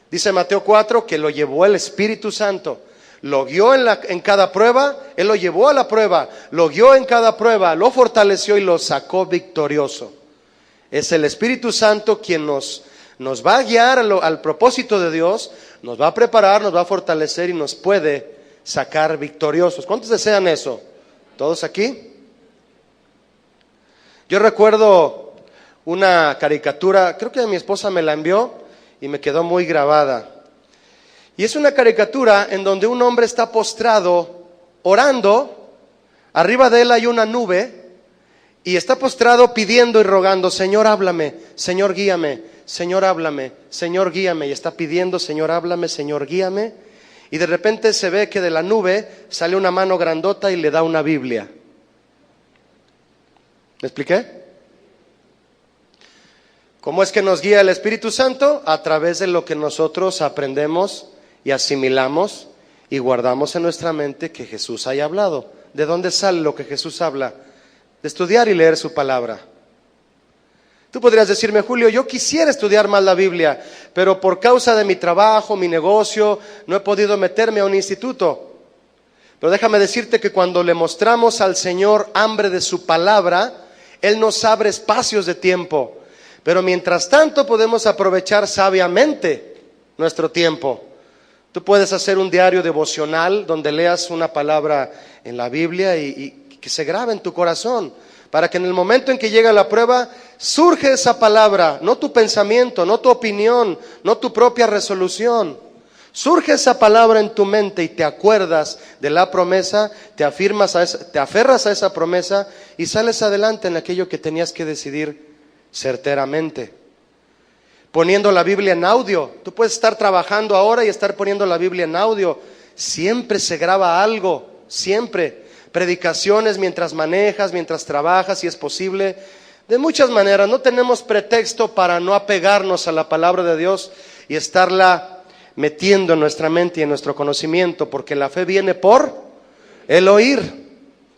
Dice Mateo 4 que lo llevó el Espíritu Santo. Lo guió en cada prueba, Él lo llevó a la prueba, lo guió en cada prueba, lo fortaleció y lo sacó victorioso. Es el Espíritu Santo quien nos va a guiar al propósito de Dios, nos va a preparar, nos va a fortalecer y nos puede sacar victoriosos. ¿Cuántos desean eso? ¿Todos aquí? Yo recuerdo una caricatura, creo que mi esposa me la envió y me quedó muy grabada. Y es una caricatura en donde un hombre está postrado orando, arriba de él hay una nube y está postrado pidiendo y rogando, Señor háblame, Señor guíame, Señor háblame, Señor guíame, y está pidiendo, Señor háblame, Señor guíame, y de repente se ve que de la nube sale una mano grandota y le da una Biblia. ¿Me expliqué? ¿Cómo es que nos guía el Espíritu Santo? A través de lo que nosotros aprendemos y asimilamos y guardamos en nuestra mente que Jesús haya hablado. ¿De dónde sale lo que Jesús habla? De estudiar y leer su palabra. Tú podrías decirme, Julio, yo quisiera estudiar más la Biblia, pero por causa de mi trabajo, mi negocio, no he podido meterme a un instituto. Pero déjame decirte que cuando le mostramos al Señor hambre de su palabra, Él nos abre espacios de tiempo. Pero mientras tanto podemos aprovechar sabiamente nuestro tiempo. Tú puedes hacer un diario devocional donde leas una palabra en la Biblia y que se grabe en tu corazón, para que en el momento en que llega la prueba, surge esa palabra, no tu pensamiento, no tu opinión, no tu propia resolución. Surge esa palabra en tu mente y te acuerdas de la promesa, te aferras a esa promesa y sales adelante en aquello que tenías que decidir certeramente. Poniendo la Biblia en audio. Tú puedes estar trabajando ahora y estar poniendo la Biblia en audio. Siempre se graba algo, siempre. Predicaciones mientras manejas, mientras trabajas, si es posible. De muchas maneras, no tenemos pretexto para no apegarnos a la palabra de Dios y estarla metiendo en nuestra mente y en nuestro conocimiento, porque la fe viene por el oír.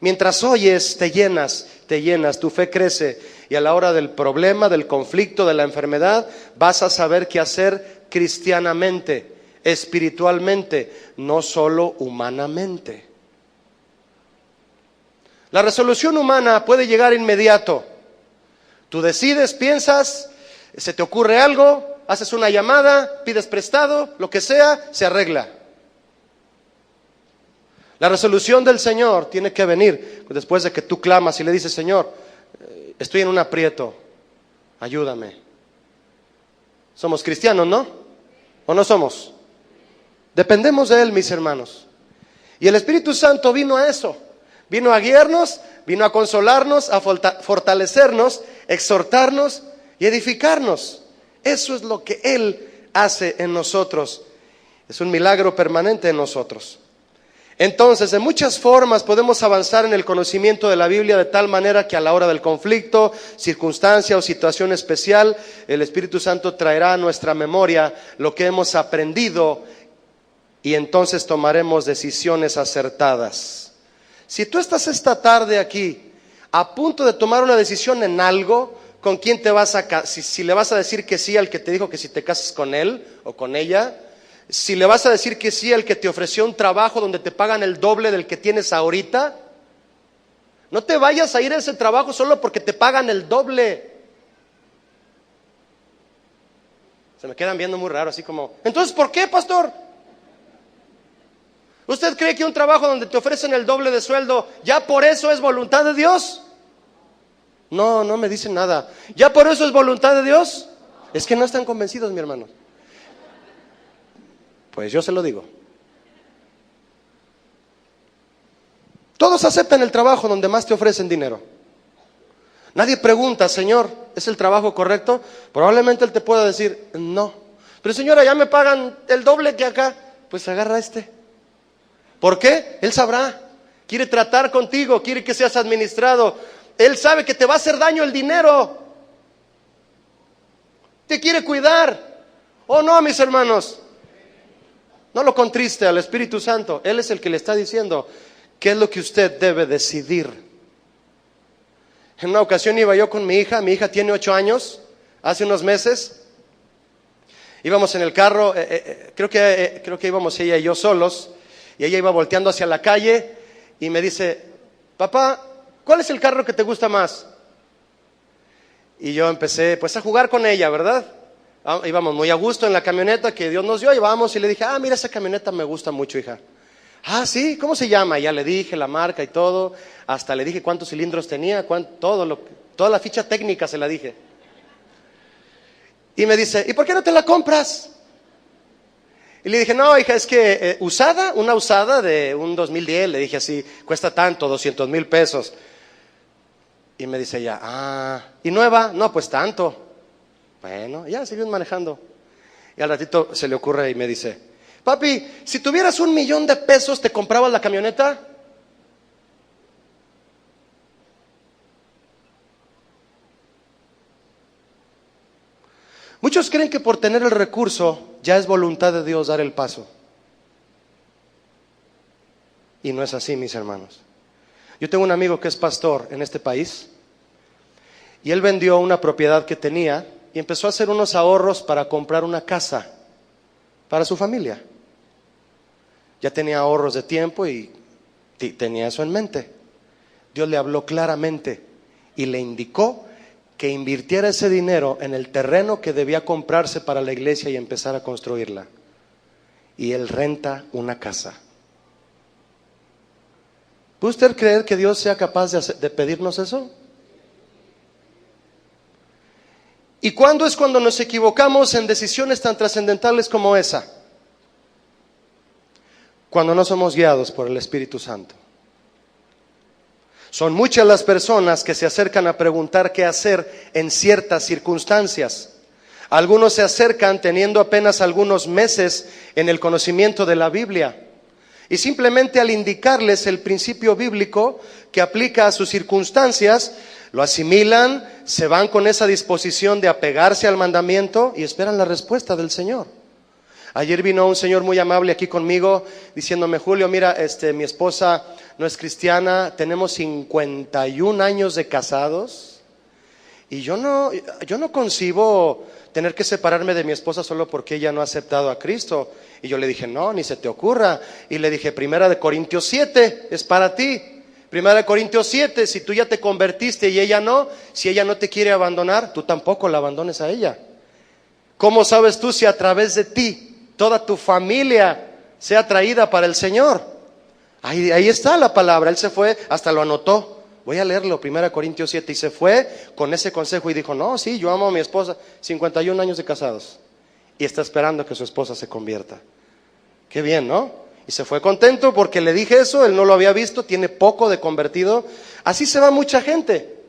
Mientras oyes, te llenas, tu fe crece. Y a la hora del problema, del conflicto, de la enfermedad, vas a saber qué hacer cristianamente, espiritualmente, no solo humanamente. La resolución humana puede llegar inmediato. Tú decides, piensas, se te ocurre algo, haces una llamada, pides prestado, lo que sea, se arregla. La resolución del Señor tiene que venir después de que tú clamas y le dices, Señor, estoy en un aprieto, ayúdame. Somos cristianos, ¿no? ¿O no somos? Dependemos de Él, mis hermanos. Y el Espíritu Santo vino a eso. Vino a guiarnos, vino a consolarnos, a fortalecernos, exhortarnos y edificarnos. Eso es lo que Él hace en nosotros. Es un milagro permanente en nosotros. Entonces, de muchas formas podemos avanzar en el conocimiento de la Biblia de tal manera que a la hora del conflicto, circunstancia o situación especial, el Espíritu Santo traerá a nuestra memoria lo que hemos aprendido y entonces tomaremos decisiones acertadas. Si tú estás esta tarde aquí a punto de tomar una decisión en algo, con quién te vas a si le vas a decir que sí al que te dijo que si te casas con él o con ella, si le vas a decir que sí al que te ofreció un trabajo donde te pagan el doble del que tienes ahorita. No te vayas a ir a ese trabajo solo porque te pagan el doble. Se me quedan viendo muy raro, así como, entonces, ¿por qué, pastor? ¿Usted cree que un trabajo donde te ofrecen el doble de sueldo, ya por eso es voluntad de Dios? No, no me dicen nada. ¿Ya por eso es voluntad de Dios? Es que no están convencidos, mi hermano. Pues yo se lo digo. Todos aceptan el trabajo donde más te ofrecen dinero. Nadie pregunta, Señor, ¿es el trabajo correcto? Probablemente Él te pueda decir, no. Pero señora, ya me pagan el doble que acá. Pues agarra este. ¿Por qué? Él sabrá. Quiere tratar contigo, quiere que seas administrado. Él sabe que te va a hacer daño el dinero. Te quiere cuidar. ¿O no, mis hermanos? No lo contriste al Espíritu Santo. Él es el que le está diciendo qué es lo que usted debe decidir. En una ocasión iba yo con mi hija tiene 8 años, hace unos meses. Íbamos en el carro, creo que íbamos ella y yo solos, y ella iba volteando hacia la calle y me dice, papá, ¿cuál es el carro que te gusta más? Y yo empecé pues a jugar con ella, ¿verdad? Íbamos muy a gusto en la camioneta que Dios nos dio, y vamos, y le dije, mira, esa camioneta me gusta mucho, hija. Sí, ¿cómo se llama? Ya le dije la marca y todo, hasta le dije cuántos cilindros tenía, toda la ficha técnica se la dije. Y me dice, ¿y por qué no te la compras? Y le dije, no, hija, es que una usada de un 2010, le dije así, cuesta tanto, 200,000 pesos. Y me dice ella, ¿y nueva? No, pues tanto. Bueno, ya seguimos manejando. Y al ratito se le ocurre y me dice, papi, si tuvieras 1,000,000 de pesos, ¿te comprabas la camioneta? Muchos creen que por tener el recurso ya es voluntad de Dios dar el paso. Y no es así, mis hermanos. Yo tengo un amigo que es pastor en este país, y él vendió una propiedad que tenía y empezó a hacer unos ahorros para comprar una casa para su familia. Ya tenía ahorros de tiempo y tenía eso en mente. Dios le habló claramente y le indicó que invirtiera ese dinero en el terreno que debía comprarse para la iglesia y empezar a construirla. Y él renta una casa. ¿Puede usted creer que Dios sea capaz de pedirnos eso? ¿Y cuándo es cuando nos equivocamos en decisiones tan trascendentales como esa? Cuando no somos guiados por el Espíritu Santo. Son muchas las personas que se acercan a preguntar qué hacer en ciertas circunstancias. Algunos se acercan teniendo apenas algunos meses en el conocimiento de la Biblia, y simplemente al indicarles el principio bíblico que aplica a sus circunstancias, lo asimilan, se van con esa disposición de apegarse al mandamiento y esperan la respuesta del Señor. Ayer vino un señor muy amable aquí conmigo diciéndome, Julio, mira, mi esposa no es cristiana, tenemos 51 años de casados y yo no concibo tener que separarme de mi esposa solo porque ella no ha aceptado a Cristo. Y yo le dije, no, ni se te ocurra. Y le dije, 1 Corintios 7 es para ti. 1 Corintios 7, si tú ya te convertiste y ella no, si ella no te quiere abandonar, tú tampoco la abandones a ella. ¿Cómo sabes tú si a través de ti toda tu familia sea traída para el Señor? Ahí está la palabra. Él se fue, hasta lo anotó. Voy a leerlo, 1 Corintios 7. Y se fue con ese consejo y dijo, no, sí, yo amo a mi esposa. 51 años de casados. Y está esperando que su esposa se convierta. Qué bien, ¿no? Y se fue contento porque le dije eso, él no lo había visto, tiene poco de convertido. Así se va mucha gente.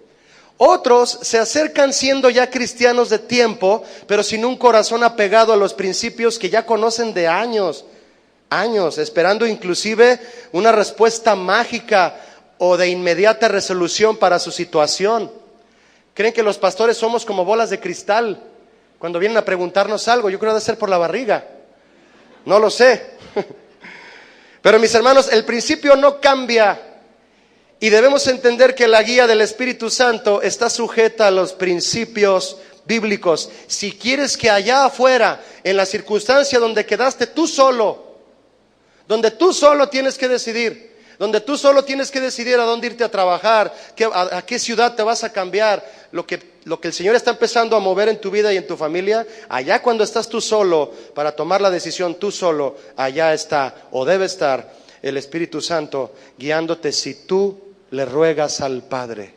Otros se acercan siendo ya cristianos de tiempo, pero sin un corazón apegado a los principios que ya conocen de años, esperando inclusive una respuesta mágica o de inmediata resolución para su situación. Creen que los pastores somos como bolas de cristal. Cuando vienen a preguntarnos algo, yo creo que debe ser por la barriga. No lo sé. Pero mis hermanos, el principio no cambia. Y debemos entender que la guía del Espíritu Santo está sujeta a los principios bíblicos. Si quieres que allá afuera, en la circunstancia donde quedaste tú solo, donde tú solo tienes que decidir, donde tú solo tienes que decidir a dónde irte a trabajar, a qué ciudad te vas a cambiar, lo que el Señor está empezando a mover en tu vida y en tu familia, allá cuando estás tú solo para tomar la decisión tú solo, allá está o debe estar el Espíritu Santo guiándote si tú le ruegas al Padre.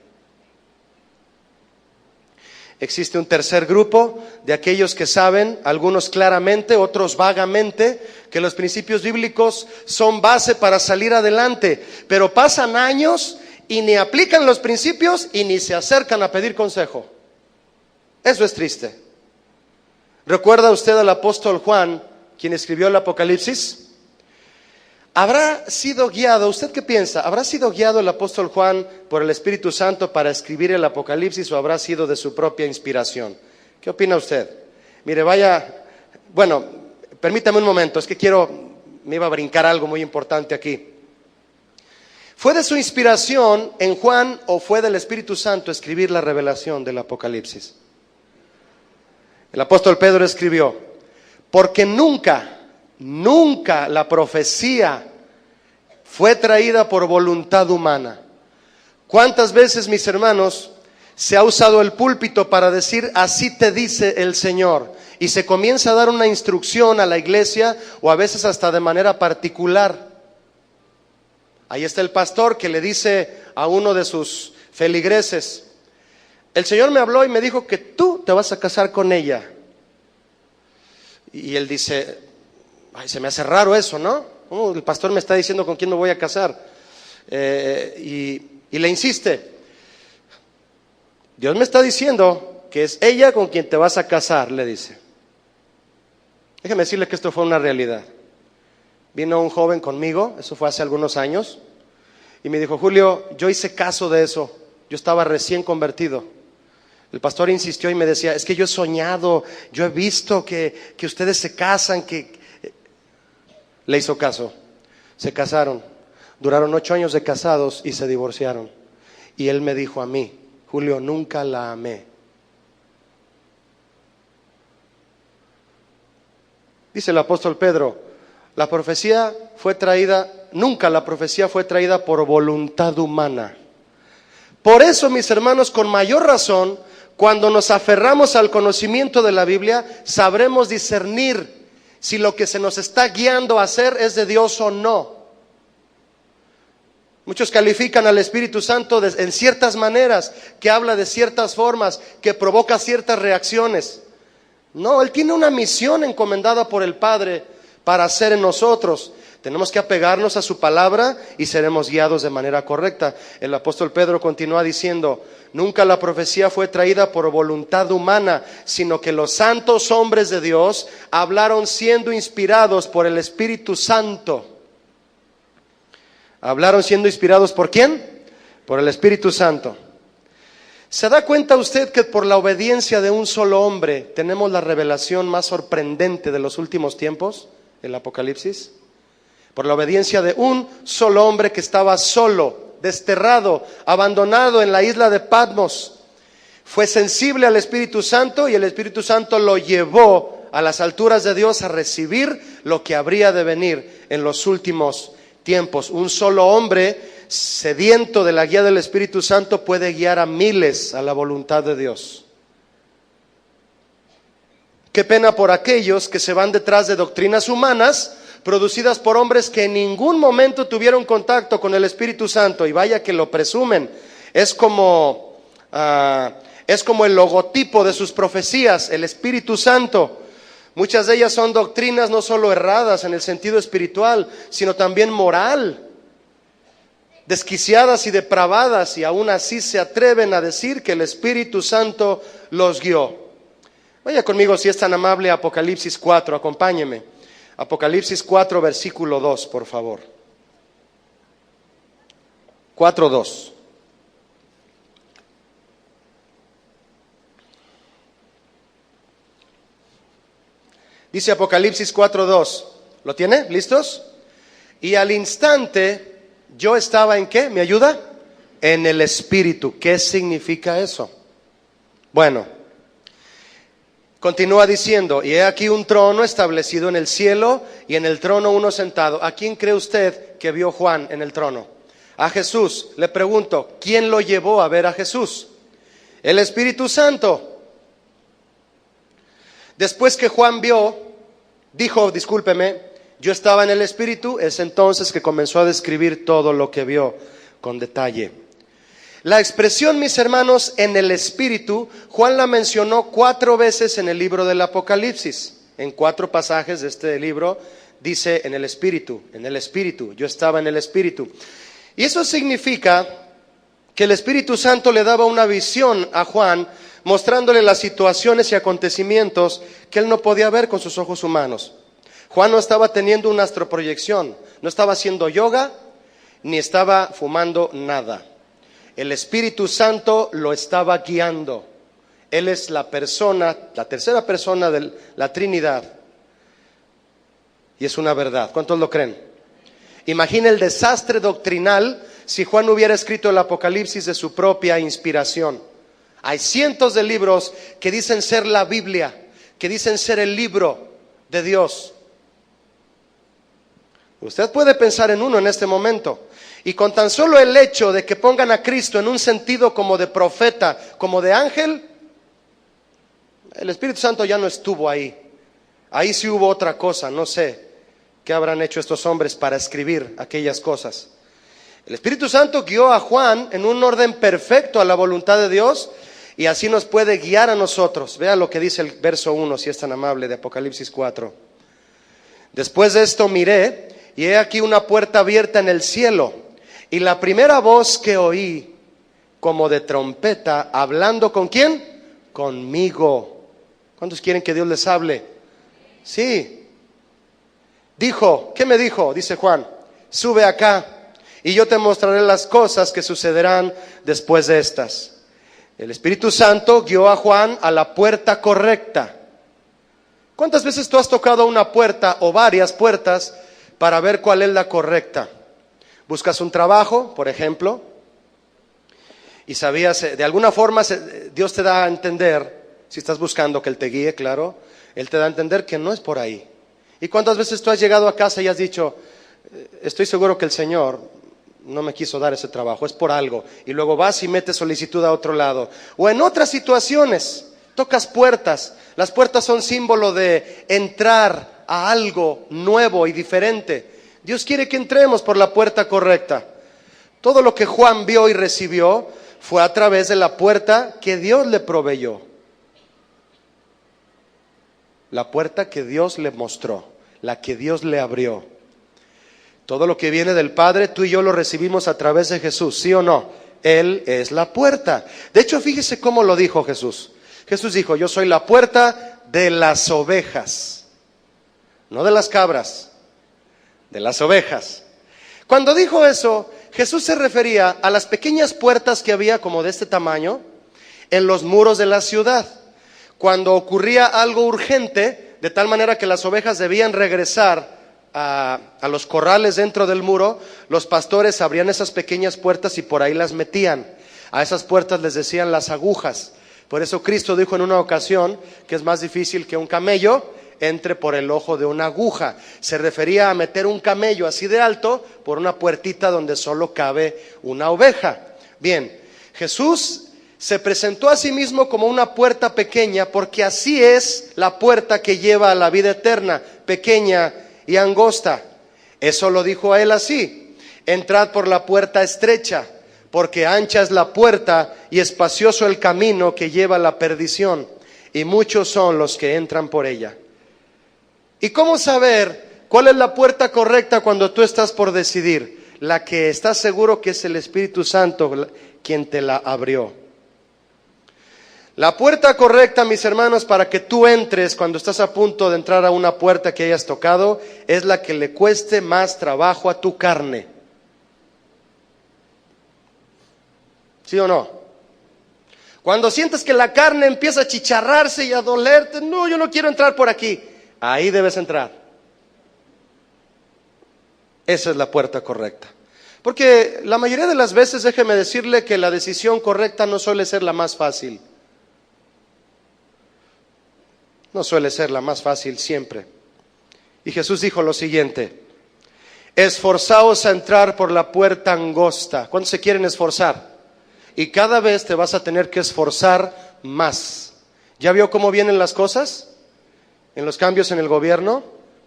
Existe un tercer grupo de aquellos que saben, algunos claramente, otros vagamente, que los principios bíblicos son base para salir adelante, pero pasan años y ni aplican los principios y ni se acercan a pedir consejo. Eso es triste. ¿Recuerda usted al apóstol Juan, quien escribió el Apocalipsis? ¿Habrá sido guiado, usted qué piensa? ¿Habrá sido guiado el apóstol Juan por el Espíritu Santo para escribir el Apocalipsis o habrá sido de su propia inspiración? ¿Qué opina usted? Mire, permítame un momento, es que me iba a brincar algo muy importante aquí. ¿Fue de su inspiración en Juan o fue del Espíritu Santo escribir la revelación del Apocalipsis? El apóstol Pedro escribió, porque nunca la profecía fue traída por voluntad humana. ¿Cuántas veces, mis hermanos, se ha usado el púlpito para decir así te dice el Señor? Y se comienza a dar una instrucción a la iglesia o a veces hasta de manera particular. Ahí está el pastor que le dice a uno de sus feligreses, el Señor me habló y me dijo que tú te vas a casar con ella. Y él dice, ay, se me hace raro eso, ¿no? El pastor me está diciendo con quién me voy a casar. Y le insiste, Dios me está diciendo que es ella con quien te vas a casar, le dice. Déjeme decirle que esto fue una realidad. Vino un joven conmigo, eso fue hace algunos años, y me dijo, Julio, yo hice caso de eso, yo estaba recién convertido. El pastor insistió y me decía, es que yo he soñado, yo he visto que ustedes se casan, Le hizo caso, se casaron, duraron 8 años de casados y se divorciaron. Y él me dijo a mí, Julio, nunca la amé. Dice el apóstol Pedro, nunca la profecía fue traída por voluntad humana. Por eso, mis hermanos, con mayor razón, cuando nos aferramos al conocimiento de la Biblia, sabremos discernir si lo que se nos está guiando a hacer es de Dios o no. Muchos califican al Espíritu Santo en ciertas maneras, que habla de ciertas formas, que provoca ciertas reacciones. No, Él tiene una misión encomendada por el Padre para hacer en nosotros. Tenemos que apegarnos a su palabra y seremos guiados de manera correcta. El apóstol Pedro continúa diciendo, nunca la profecía fue traída por voluntad humana, sino que los santos hombres de Dios hablaron siendo inspirados por el Espíritu Santo. ¿Hablaron siendo inspirados por quién? Por el Espíritu Santo. ¿Se da cuenta usted que por la obediencia de un solo hombre tenemos la revelación más sorprendente de los últimos tiempos, el Apocalipsis? Por la obediencia de un solo hombre que estaba solo, desterrado, abandonado en la isla de Patmos. Fue sensible al Espíritu Santo y el Espíritu Santo lo llevó a las alturas de Dios a recibir lo que habría de venir en los últimos tiempos. Un solo hombre sediento de la guía del Espíritu Santo puede guiar a miles a la voluntad de Dios. Qué pena por aquellos que se van detrás de doctrinas humanas producidas por hombres que en ningún momento tuvieron contacto con el Espíritu Santo, y vaya que lo presumen. Es como el logotipo de sus profecías, el Espíritu Santo. Muchas de ellas son doctrinas no solo erradas en el sentido espiritual, sino también moral, desquiciadas y depravadas, y aún así se atreven a decir que el Espíritu Santo los guió. Vaya conmigo, si es tan amable, a Apocalipsis 4, acompáñeme. Apocalipsis 4, versículo 2, por favor. 4:2. Dice Apocalipsis 4:2. ¿Lo tiene? ¿Listos? Y al instante yo estaba ¿en qué? ¿Me ayuda? en el Espíritu. ¿Qué significa eso? Bueno, continúa diciendo, y he aquí un trono establecido en el cielo, y en el trono uno sentado. ¿A quién cree usted que vio Juan en el trono? A Jesús. Le pregunto, ¿quién lo llevó a ver a Jesús? El Espíritu Santo. Después que Juan dijo, yo estaba en el Espíritu, es entonces que comenzó a describir todo lo que vio con detalle. La expresión, mis hermanos, en el Espíritu, Juan la mencionó 4 veces en el libro del Apocalipsis. En 4 pasajes de este libro dice en el Espíritu, yo estaba en el Espíritu. Y eso significa que el Espíritu Santo le daba una visión a Juan, mostrándole las situaciones y acontecimientos que él no podía ver con sus ojos humanos. Juan no estaba teniendo una astroproyección, no estaba haciendo yoga, ni estaba fumando nada. El Espíritu Santo lo estaba guiando. Él es la tercera persona de la Trinidad. Y es una verdad. ¿Cuántos lo creen? Imagina el desastre doctrinal si Juan hubiera escrito el Apocalipsis de su propia inspiración. Hay cientos de libros que dicen ser la Biblia, que dicen ser el libro de Dios. Usted puede pensar en uno en este momento. Y con tan solo el hecho de que pongan a Cristo en un sentido como de profeta, como de ángel, el Espíritu Santo ya no estuvo ahí. Ahí sí hubo otra cosa, no sé qué habrán hecho estos hombres para escribir aquellas cosas. El Espíritu Santo guió a Juan en un orden perfecto a la voluntad de Dios, y así nos puede guiar a nosotros. Vea lo que dice el verso 1, si es tan amable, de Apocalipsis 4. Después de esto miré, y he aquí una puerta abierta en el cielo, y la primera voz que oí, como de trompeta, hablando ¿con quién? Conmigo. ¿Cuántos quieren que Dios les hable? Sí. Dijo, ¿qué me dijo? Dice Juan, sube acá y yo te mostraré las cosas que sucederán después de estas. El Espíritu Santo guió a Juan a la puerta correcta. ¿Cuántas veces tú has tocado una puerta o varias puertas para ver cuál es la correcta? Buscas un trabajo, por ejemplo, y sabías, de alguna forma Dios te da a entender, si estás buscando que Él te guíe, claro, Él te da a entender que no es por ahí. ¿Y cuántas veces tú has llegado a casa y has dicho, estoy seguro que el Señor no me quiso dar ese trabajo, es por algo? Y luego vas y metes solicitud a otro lado. O en otras situaciones, tocas puertas. Las puertas son símbolo de entrar a algo nuevo y diferente. Dios quiere que entremos por la puerta correcta. Todo lo que Juan vio y recibió fue a través de la puerta que Dios le proveyó. La puerta que Dios le mostró, la que Dios le abrió. Todo lo que viene del Padre, tú y yo lo recibimos a través de Jesús, ¿sí o no? Él es la puerta. De hecho, fíjese cómo lo dijo Jesús. Jesús dijo, yo soy la puerta de las ovejas. No de las cabras, de las ovejas. Cuando dijo eso, Jesús se refería a las pequeñas puertas que había como de este tamaño en los muros de la ciudad. Cuando ocurría algo urgente, de tal manera que las ovejas debían regresar a los corrales dentro del muro, los pastores abrían esas pequeñas puertas y por ahí las metían. A esas puertas les decían las agujas. Por eso Cristo dijo en una ocasión que es más difícil que un camello entre por el ojo de una aguja. Se refería a meter un camello así de alto por una puertita donde solo cabe una oveja. Bien, Jesús se presentó a sí mismo como una puerta pequeña, porque así es la puerta que lleva a la vida eterna, pequeña y angosta. Eso lo dijo a él así: entrad por la puerta estrecha, porque ancha es la puerta y espacioso el camino que lleva a la perdición, y muchos son los que entran por ella. ¿Y cómo saber cuál es la puerta correcta cuando tú estás por decidir? La que estás seguro que es el Espíritu Santo quien te la abrió. La puerta correcta, mis hermanos, para que tú entres cuando estás a punto de entrar a una puerta que hayas tocado, es la que le cueste más trabajo a tu carne. ¿Sí o no? Cuando sientes que la carne empieza a chicharrarse y a dolerte, no, yo no quiero entrar por aquí. Ahí debes entrar. Esa es la puerta correcta. Porque la mayoría de las veces, déjeme decirle que la decisión correcta no suele ser la más fácil. No suele ser la más fácil siempre. Y Jesús dijo lo siguiente: esforzaos a entrar por la puerta angosta. ¿Cuántos se quieren esforzar? Y cada vez te vas a tener que esforzar más. ¿Ya vio cómo vienen las cosas? En los cambios en el gobierno,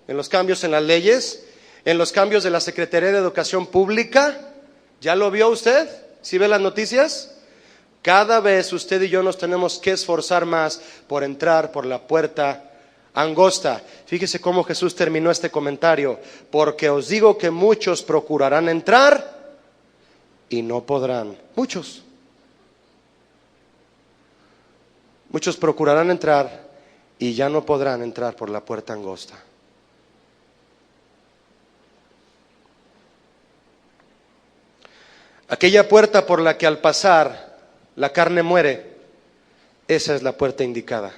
en los cambios en las leyes, en los cambios de la Secretaría de Educación Pública. ¿Ya lo vio usted? ¿Sí ve las noticias? Cada vez usted y yo nos tenemos que esforzar más por entrar por la puerta angosta. Fíjese cómo Jesús terminó este comentario: porque os digo que muchos procurarán entrar y no podrán. Muchos procurarán entrar y ya no podrán entrar por la puerta angosta. Aquella puerta por la que al pasar la carne muere, esa es la puerta indicada.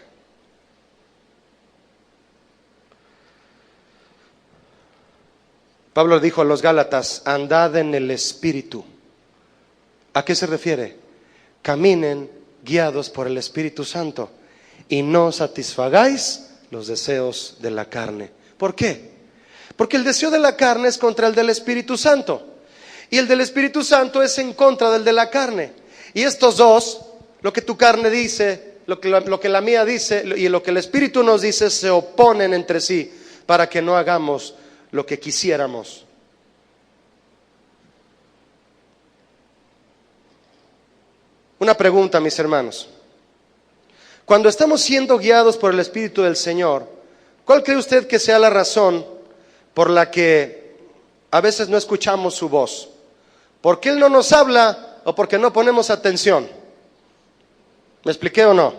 Pablo dijo a los Gálatas: andad en el Espíritu. ¿A qué se refiere? Caminen guiados por el Espíritu Santo y no satisfagáis los deseos de la carne. ¿Por qué? Porque el deseo de la carne es contra el del Espíritu Santo, y el del Espíritu Santo es en contra del de la carne. Y estos dos, lo que tu carne dice, lo que la mía dice y lo que el Espíritu nos dice, se oponen entre sí para que no hagamos lo que quisiéramos. Una pregunta, mis hermanos. Cuando estamos siendo guiados por el Espíritu del Señor, ¿cuál cree usted que sea la razón por la que a veces no escuchamos su voz? ¿Por qué Él no nos habla o porque no ponemos atención? ¿Me expliqué o no?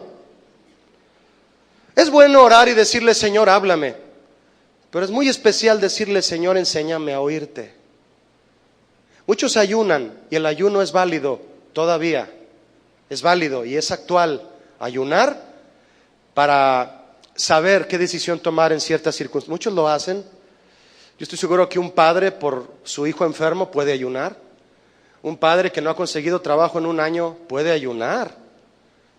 Es bueno orar y decirle: Señor, háblame. Pero es muy especial decirle: Señor, enséñame a oírte. Muchos ayunan y el ayuno es válido todavía. Es válido y es actual ayunar para saber qué decisión tomar en ciertas circunstancias. Muchos lo hacen. Yo estoy seguro que un padre por su hijo enfermo puede ayunar. Un padre que no ha conseguido trabajo en un año puede ayunar.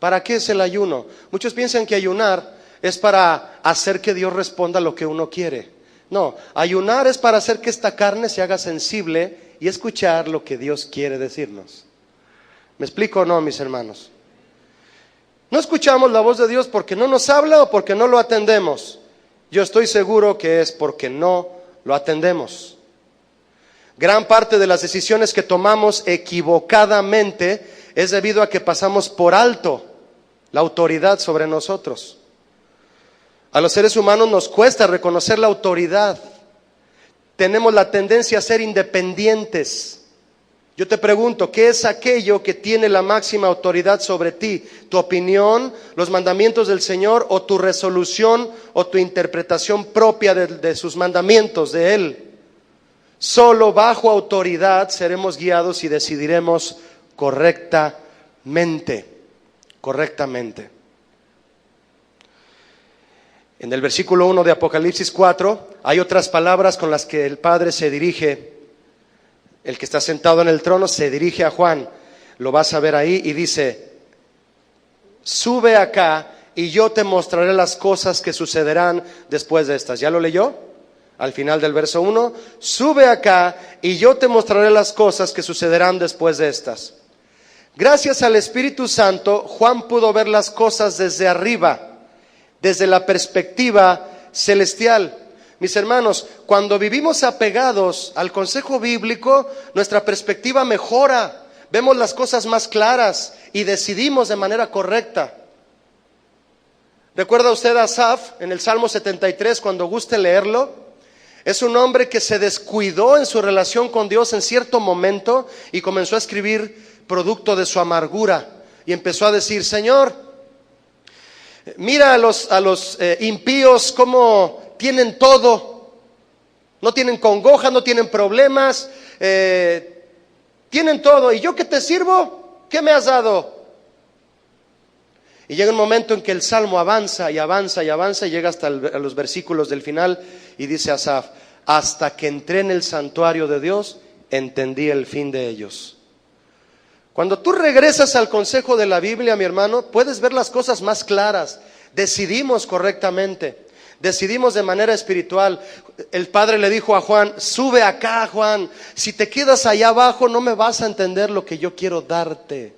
¿Para qué es el ayuno? Muchos piensan que ayunar es para hacer que Dios responda a lo que uno quiere. No, ayunar es para hacer que esta carne se haga sensible y escuchar lo que Dios quiere decirnos. ¿Me explico o no, mis hermanos? No escuchamos la voz de Dios porque no nos habla o porque no lo atendemos. Yo estoy seguro que es porque no lo atendemos. Gran parte de las decisiones que tomamos equivocadamente es debido a que pasamos por alto la autoridad sobre nosotros. A los seres humanos nos cuesta reconocer la autoridad. Tenemos la tendencia a ser independientes. Yo te pregunto, ¿qué es aquello que tiene la máxima autoridad sobre ti? ¿Tu opinión, los mandamientos del Señor, o tu resolución o tu interpretación propia de sus mandamientos, de Él? Solo bajo autoridad seremos guiados y decidiremos correctamente. En el versículo 1 de Apocalipsis 4 hay otras palabras con las que el Padre se dirige. El que está sentado en el trono se dirige a Juan, lo vas a ver ahí, y dice: sube acá y yo te mostraré las cosas que sucederán después de estas. ¿Ya lo leyó? Al final del verso 1, sube acá y yo te mostraré las cosas que sucederán después de estas. Gracias al Espíritu Santo, Juan pudo ver las cosas desde arriba, desde la perspectiva celestial. Mis hermanos, cuando vivimos apegados al consejo bíblico, nuestra perspectiva mejora, vemos las cosas más claras y decidimos de manera correcta. ¿Recuerda usted a Asaf en el Salmo 73 cuando guste leerlo? Es un hombre que se descuidó en su relación con Dios en cierto momento y comenzó a escribir producto de su amargura y empezó a decir: Señor, mira a los impíos cómo tienen todo, no tienen congoja, no tienen problemas, tienen todo, y yo que te sirvo, ¿qué me has dado? Y llega un momento en que el salmo avanza y avanza y avanza y llega hasta a los versículos del final y dice Asaf: hasta que entré en el santuario de Dios entendí el fin de ellos. Cuando tú regresas al consejo de la Biblia, mi hermano, puedes ver las cosas más claras. Decidimos correctamente, decidimos de manera espiritual. El Padre le dijo a Juan: sube acá, Juan, si te quedas allá abajo no me vas a entender lo que yo quiero darte.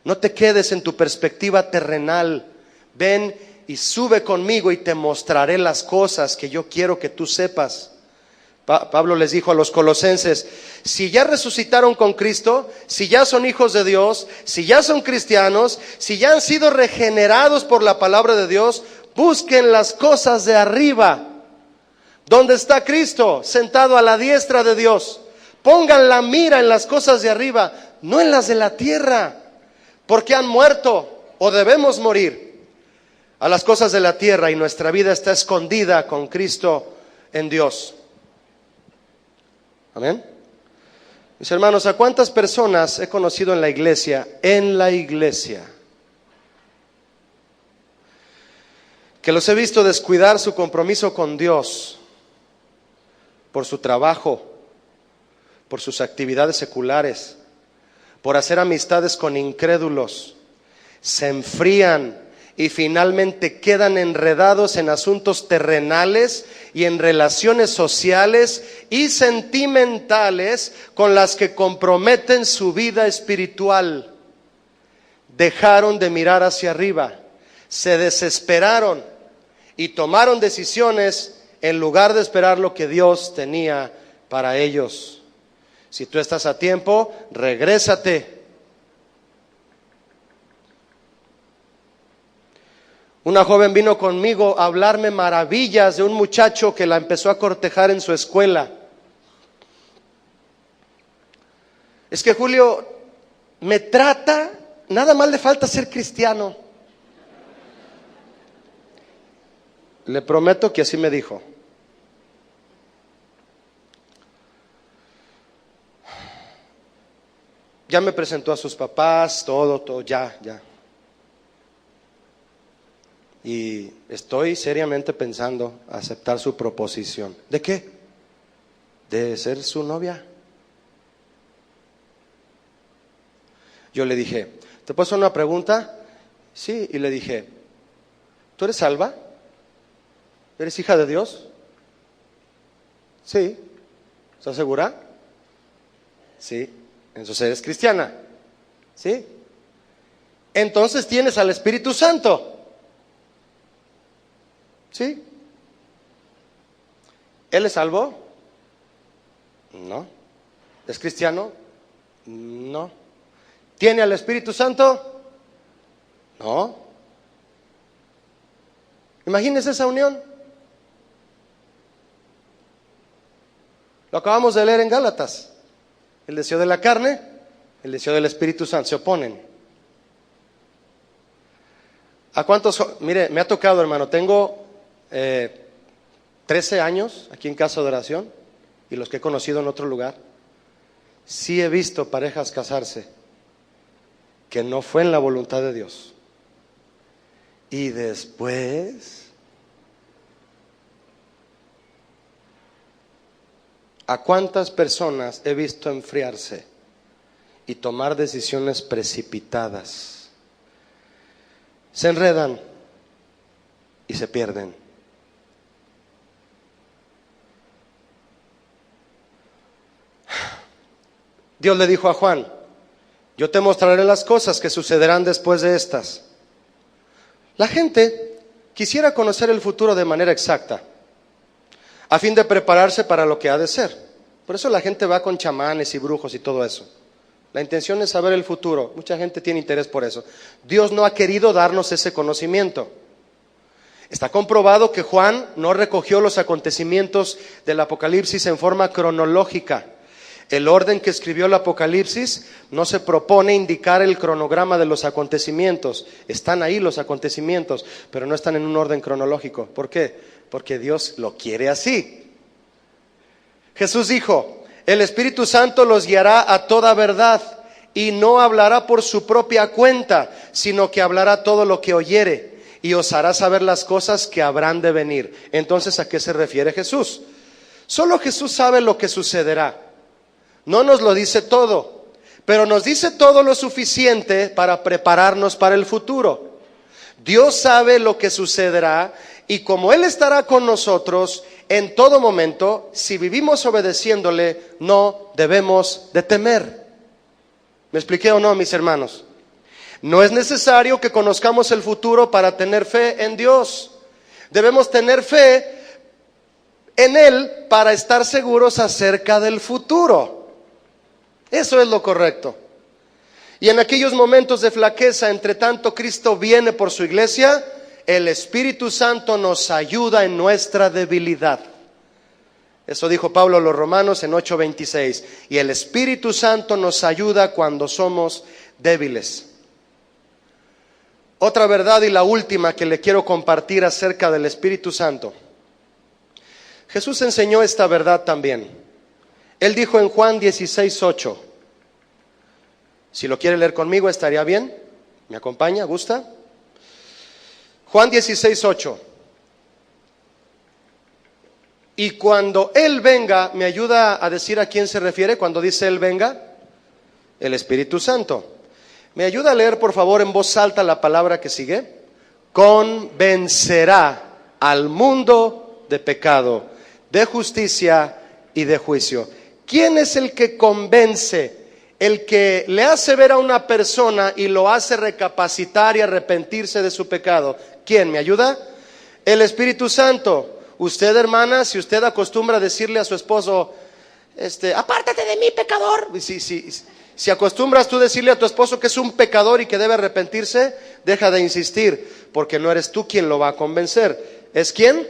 No te quedes en tu perspectiva terrenal, ven y sube conmigo y te mostraré las cosas que yo quiero que tú sepas. Pablo les dijo a los colosenses: si ya resucitaron con Cristo, si ya son hijos de Dios, si ya son cristianos, si ya han sido regenerados por la palabra de Dios, busquen las cosas de arriba, donde está Cristo, sentado a la diestra de Dios. Pongan la mira en las cosas de arriba, no en las de la tierra, porque han muerto o debemos morir a las cosas de la tierra, y nuestra vida está escondida con Cristo en Dios. Amén. Mis hermanos, ¿a cuántas personas he conocido en la iglesia? Que los he visto descuidar su compromiso con Dios por su trabajo, por sus actividades seculares, por hacer amistades con incrédulos. Se enfrían y finalmente quedan enredados en asuntos terrenales y en relaciones sociales y sentimentales con las que comprometen su vida espiritual. Dejaron de mirar hacia arriba, se desesperaron y tomaron decisiones en lugar de esperar lo que Dios tenía para ellos. Si tú estás a tiempo, regrésate. Una joven vino conmigo a hablarme maravillas de un muchacho que la empezó a cortejar en su escuela. Es que Julio me trata, nada más le falta ser cristiano. Le prometo que así me dijo. Ya me presentó a sus papás, todo, ya. Y estoy seriamente pensando aceptar su proposición. ¿De qué? De ser su novia. Yo le dije: ¿te puedo hacer una pregunta? Sí, y le dije: ¿tú eres salva? ¿Eres hija de Dios? Sí. ¿Estás segura? Sí. Entonces eres cristiana. ¿Sí? Entonces tienes al Espíritu Santo. ¿Sí? ¿Él es salvo? No. ¿Es cristiano? No. ¿Tiene al Espíritu Santo? No. Imagínese esa unión. Lo acabamos de leer en Gálatas. El deseo de la carne, el deseo del Espíritu Santo se oponen. ¿A cuántos? Mire, me ha tocado, hermano, tengo 13 años aquí en Casa de Oración, y los que he conocido en otro lugar, sí he visto parejas casarse que no fue en la voluntad de Dios. Y después, ¿a cuántas personas he visto enfriarse y tomar decisiones precipitadas? Se enredan y se pierden. Dios le dijo a Juan: yo te mostraré las cosas que sucederán después de estas. La gente quisiera conocer el futuro de manera exacta, a fin de prepararse para lo que ha de ser. Por eso la gente va con chamanes y brujos y todo eso. La intención es saber el futuro. Mucha gente tiene interés por eso. Dios no ha querido darnos ese conocimiento. Está comprobado que Juan no recogió los acontecimientos del Apocalipsis en forma cronológica. El orden que escribió el Apocalipsis no se propone indicar el cronograma de los acontecimientos. Están ahí los acontecimientos, pero no están en un orden cronológico. ¿Por qué? Porque Dios lo quiere así. Jesús dijo: el Espíritu Santo los guiará a toda verdad, y no hablará por su propia cuenta, sino que hablará todo lo que oyere, y os hará saber las cosas que habrán de venir. Entonces, ¿a qué se refiere Jesús? Solo Jesús sabe lo que sucederá. No nos lo dice todo, pero nos dice todo lo suficiente para prepararnos para el futuro. Dios sabe lo que sucederá y como Él estará con nosotros en todo momento, si vivimos obedeciéndole, no debemos de temer. ¿Me expliqué o no, mis hermanos? No es necesario que conozcamos el futuro para tener fe en Dios. Debemos tener fe en Él para estar seguros acerca del futuro. Eso es lo correcto. Y en aquellos momentos de flaqueza, entre tanto Cristo viene por su iglesia, el Espíritu Santo nos ayuda en nuestra debilidad. Eso dijo Pablo a los Romanos en 8:26. Y el Espíritu Santo nos ayuda cuando somos débiles. Otra verdad y la última que le quiero compartir acerca del Espíritu Santo. Jesús enseñó esta verdad también. Él dijo en Juan 16:8. Si lo quiere leer conmigo estaría bien. ¿Me acompaña? ¿Gusta? Juan 16:8. Y cuando Él venga, ¿me ayuda a decir a quién se refiere cuando dice Él venga? El Espíritu Santo. ¿Me ayuda a leer por favor en voz alta la palabra que sigue? Convencerá al mundo de pecado, de justicia y de juicio. ¿Quién es el que convence? El que le hace ver a una persona y lo hace recapacitar y arrepentirse de su pecado. ¿Quién? ¿Me ayuda? El Espíritu Santo. Usted, hermana, si usted acostumbra a decirle a su esposo, apártate de mí, pecador. Si acostumbras tú decirle a tu esposo que es un pecador y que debe arrepentirse, deja de insistir, porque no eres tú quien lo va a convencer. ¿Es quién?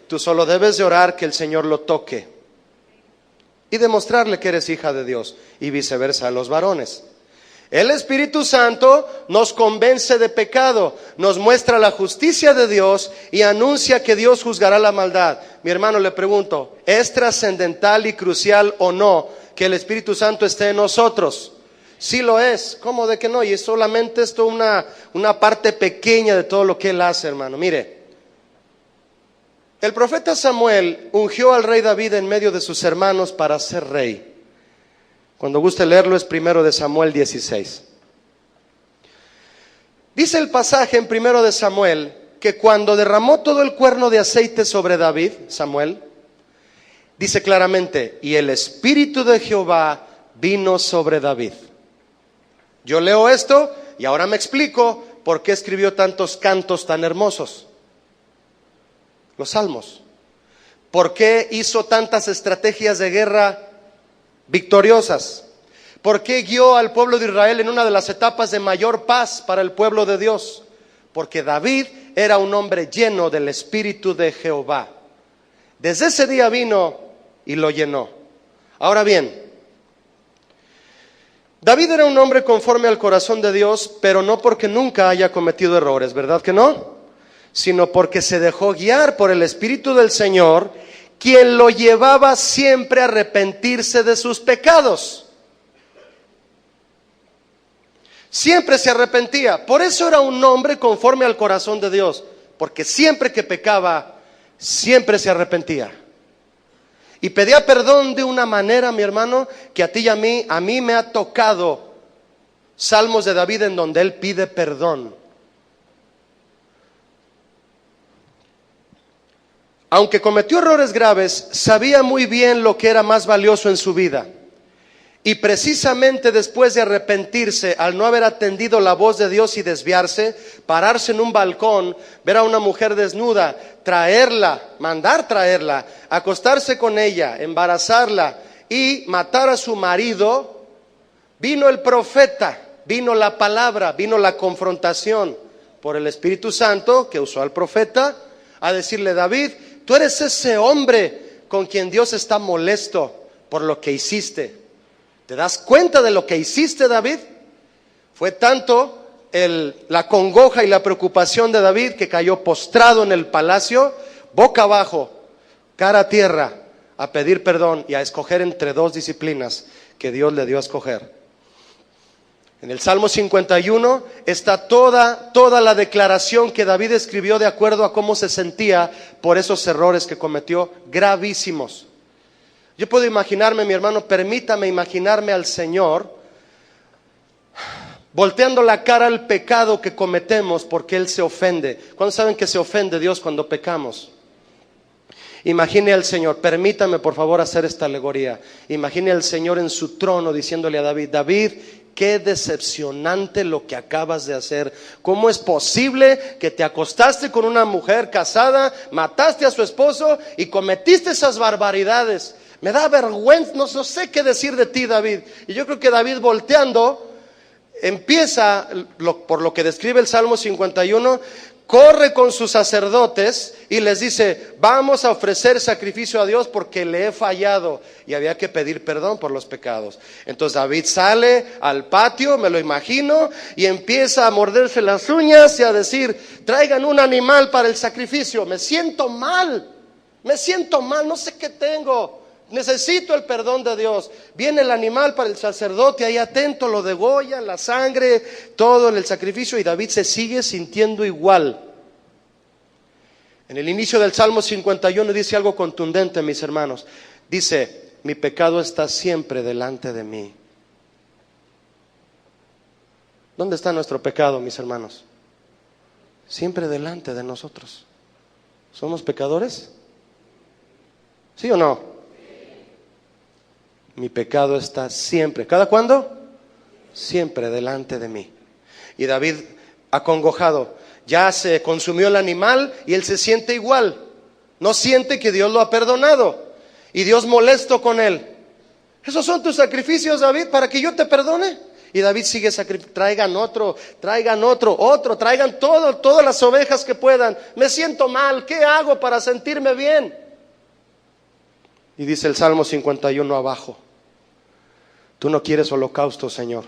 Tú solo debes de orar que el Señor lo toque y demostrarle que eres hija de Dios, y viceversa a los varones. El Espíritu Santo nos convence de pecado, nos muestra la justicia de Dios y anuncia que Dios juzgará la maldad. Mi hermano, le pregunto, ¿es trascendental y crucial o no que el Espíritu Santo esté en nosotros? Sí lo es. ¿Cómo de que no? Y es solamente esto una parte pequeña de todo lo que Él hace, hermano. Mire, el profeta Samuel ungió al rey David en medio de sus hermanos para ser rey. Cuando guste leerlo es 1 de Samuel 16. Dice el pasaje en 1 de Samuel que cuando derramó todo el cuerno de aceite sobre David, Samuel, dice claramente, y el Espíritu de Jehová vino sobre David. Yo leo esto y ahora me explico por qué escribió tantos cantos tan hermosos. Los salmos. ¿Por qué hizo tantas estrategias de guerra victoriosas? ¿Por qué guió al pueblo de Israel en una de las etapas de mayor paz para el pueblo de Dios? Porque David era un hombre lleno del Espíritu de Jehová. Desde ese día vino y lo llenó. Ahora bien, David era un hombre conforme al corazón de Dios, pero no porque nunca haya cometido errores, ¿verdad que no? Sino porque se dejó guiar por el Espíritu del Señor, quien lo llevaba siempre a arrepentirse de sus pecados. Siempre se arrepentía. Por eso era un hombre conforme al corazón de Dios, porque siempre que pecaba, siempre se arrepentía. Y pedía perdón de una manera, mi hermano, que a ti y a mí me ha tocado salmos de David en donde él pide perdón. Aunque cometió errores graves, sabía muy bien lo que era más valioso en su vida. Y precisamente después de arrepentirse, al no haber atendido la voz de Dios y desviarse, pararse en un balcón, ver a una mujer desnuda, traerla, mandar traerla, acostarse con ella, embarazarla y matar a su marido, vino el profeta, vino la palabra, vino la confrontación por el Espíritu Santo que usó al profeta a decirle: David, tú eres ese hombre con quien Dios está molesto por lo que hiciste. ¿Te das cuenta de lo que hiciste, David? Fue tanto la congoja y la preocupación de David que cayó postrado en el palacio, boca abajo, cara a tierra, a pedir perdón y a escoger entre dos disciplinas que Dios le dio a escoger. En el Salmo 51 está toda la declaración que David escribió de acuerdo a cómo se sentía por esos errores que cometió, gravísimos. Yo puedo imaginarme, mi hermano, permítame imaginarme al Señor volteando la cara al pecado que cometemos porque Él se ofende. ¿Cuántos saben que se ofende Dios cuando pecamos? Imagine al Señor, permítame por favor hacer esta alegoría. Imagine al Señor en su trono diciéndole a David: David, qué decepcionante lo que acabas de hacer. ¿Cómo es posible que te acostaste con una mujer casada, mataste a su esposo y cometiste esas barbaridades? Me da vergüenza, no sé qué decir de ti, David. Y yo creo que David, volteando, empieza, por lo que describe el Salmo 51, corre con sus sacerdotes y les dice: vamos a ofrecer sacrificio a Dios porque le he fallado, y había que pedir perdón por los pecados. Entonces David sale al patio, me lo imagino, y empieza a morderse las uñas y a decir: traigan un animal para el sacrificio. Me siento mal, no sé qué tengo, necesito el perdón de Dios. Viene el animal para el sacerdote, ahí atento, lo degolla, la sangre, todo en el sacrificio, y David se sigue sintiendo igual. En el inicio del Salmo 51 dice algo contundente, mis hermanos. Dice: mi pecado está siempre delante de mí. ¿Dónde está nuestro pecado, mis hermanos? Siempre delante de nosotros. ¿Somos pecadores? ¿Sí o no? Mi pecado está siempre. ¿Cada cuándo? Siempre delante de mí. Y David, acongojado, ya se consumió el animal y él se siente igual. No siente que Dios lo ha perdonado y Dios molesto con él. ¿Esos son tus sacrificios, David, para que yo te perdone? Y David sigue sacrificando. Traigan otro, traigan todas las ovejas que puedan. Me siento mal, ¿qué hago para sentirme bien? Y dice el Salmo 51 abajo: tú no quieres holocausto, Señor,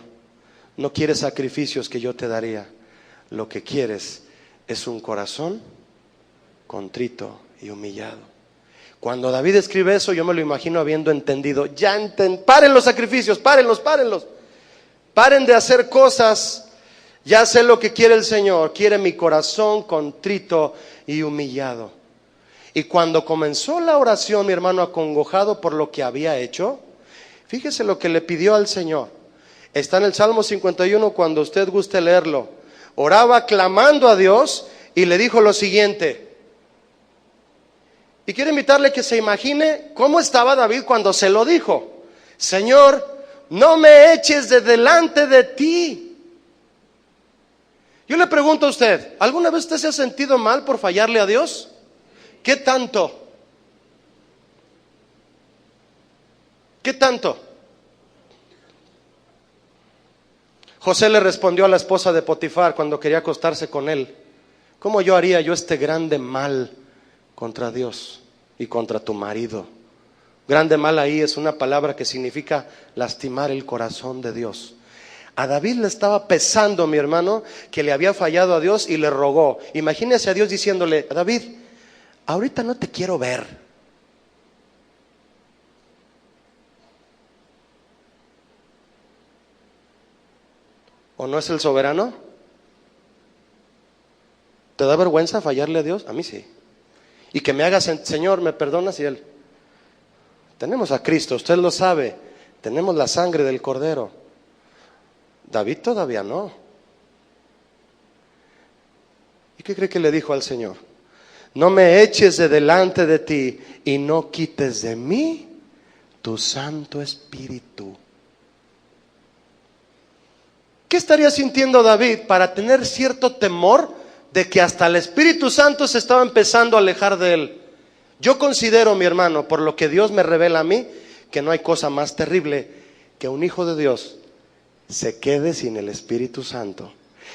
no quieres sacrificios que yo te daría. Lo que quieres es un corazón contrito y humillado. Cuando David escribe eso, yo me lo imagino habiendo entendido. Paren los sacrificios, párenlos. Paren de hacer cosas. Ya sé lo que quiere el Señor. Quiere mi corazón contrito y humillado. Y cuando comenzó la oración, mi hermano, acongojado por lo que había hecho, fíjese lo que le pidió al Señor. Está en el Salmo 51, cuando usted guste leerlo. Oraba clamando a Dios y le dijo lo siguiente. Y quiero invitarle que se imagine cómo estaba David cuando se lo dijo: Señor, no me eches de delante de ti. Yo le pregunto a usted, ¿alguna vez usted se ha sentido mal por fallarle a Dios? ¿Qué tanto? ¿Qué tanto? José le respondió a la esposa de Potifar cuando quería acostarse con él: ¿cómo haría yo este grande mal contra Dios y contra tu marido? Grande mal ahí es una palabra que significa lastimar el corazón de Dios. A David le estaba pesando, mi hermano, que le había fallado a Dios, y le rogó. Imagínese a Dios diciéndole: David, ahorita no te quiero ver. ¿O no es el soberano? ¿Te da vergüenza fallarle a Dios? A mí sí. Y que me hagas: Señor, ¿me perdonas? Y él: tenemos a Cristo, usted lo sabe, tenemos la sangre del Cordero. David todavía no. ¿Y qué cree que le dijo al Señor? No me eches de delante de ti y no quites de mí tu Santo Espíritu. ¿Qué estaría sintiendo David para tener cierto temor de que hasta el Espíritu Santo se estaba empezando a alejar de él? Yo considero, mi hermano, por lo que Dios me revela a mí, que no hay cosa más terrible que un hijo de Dios se quede sin el Espíritu Santo.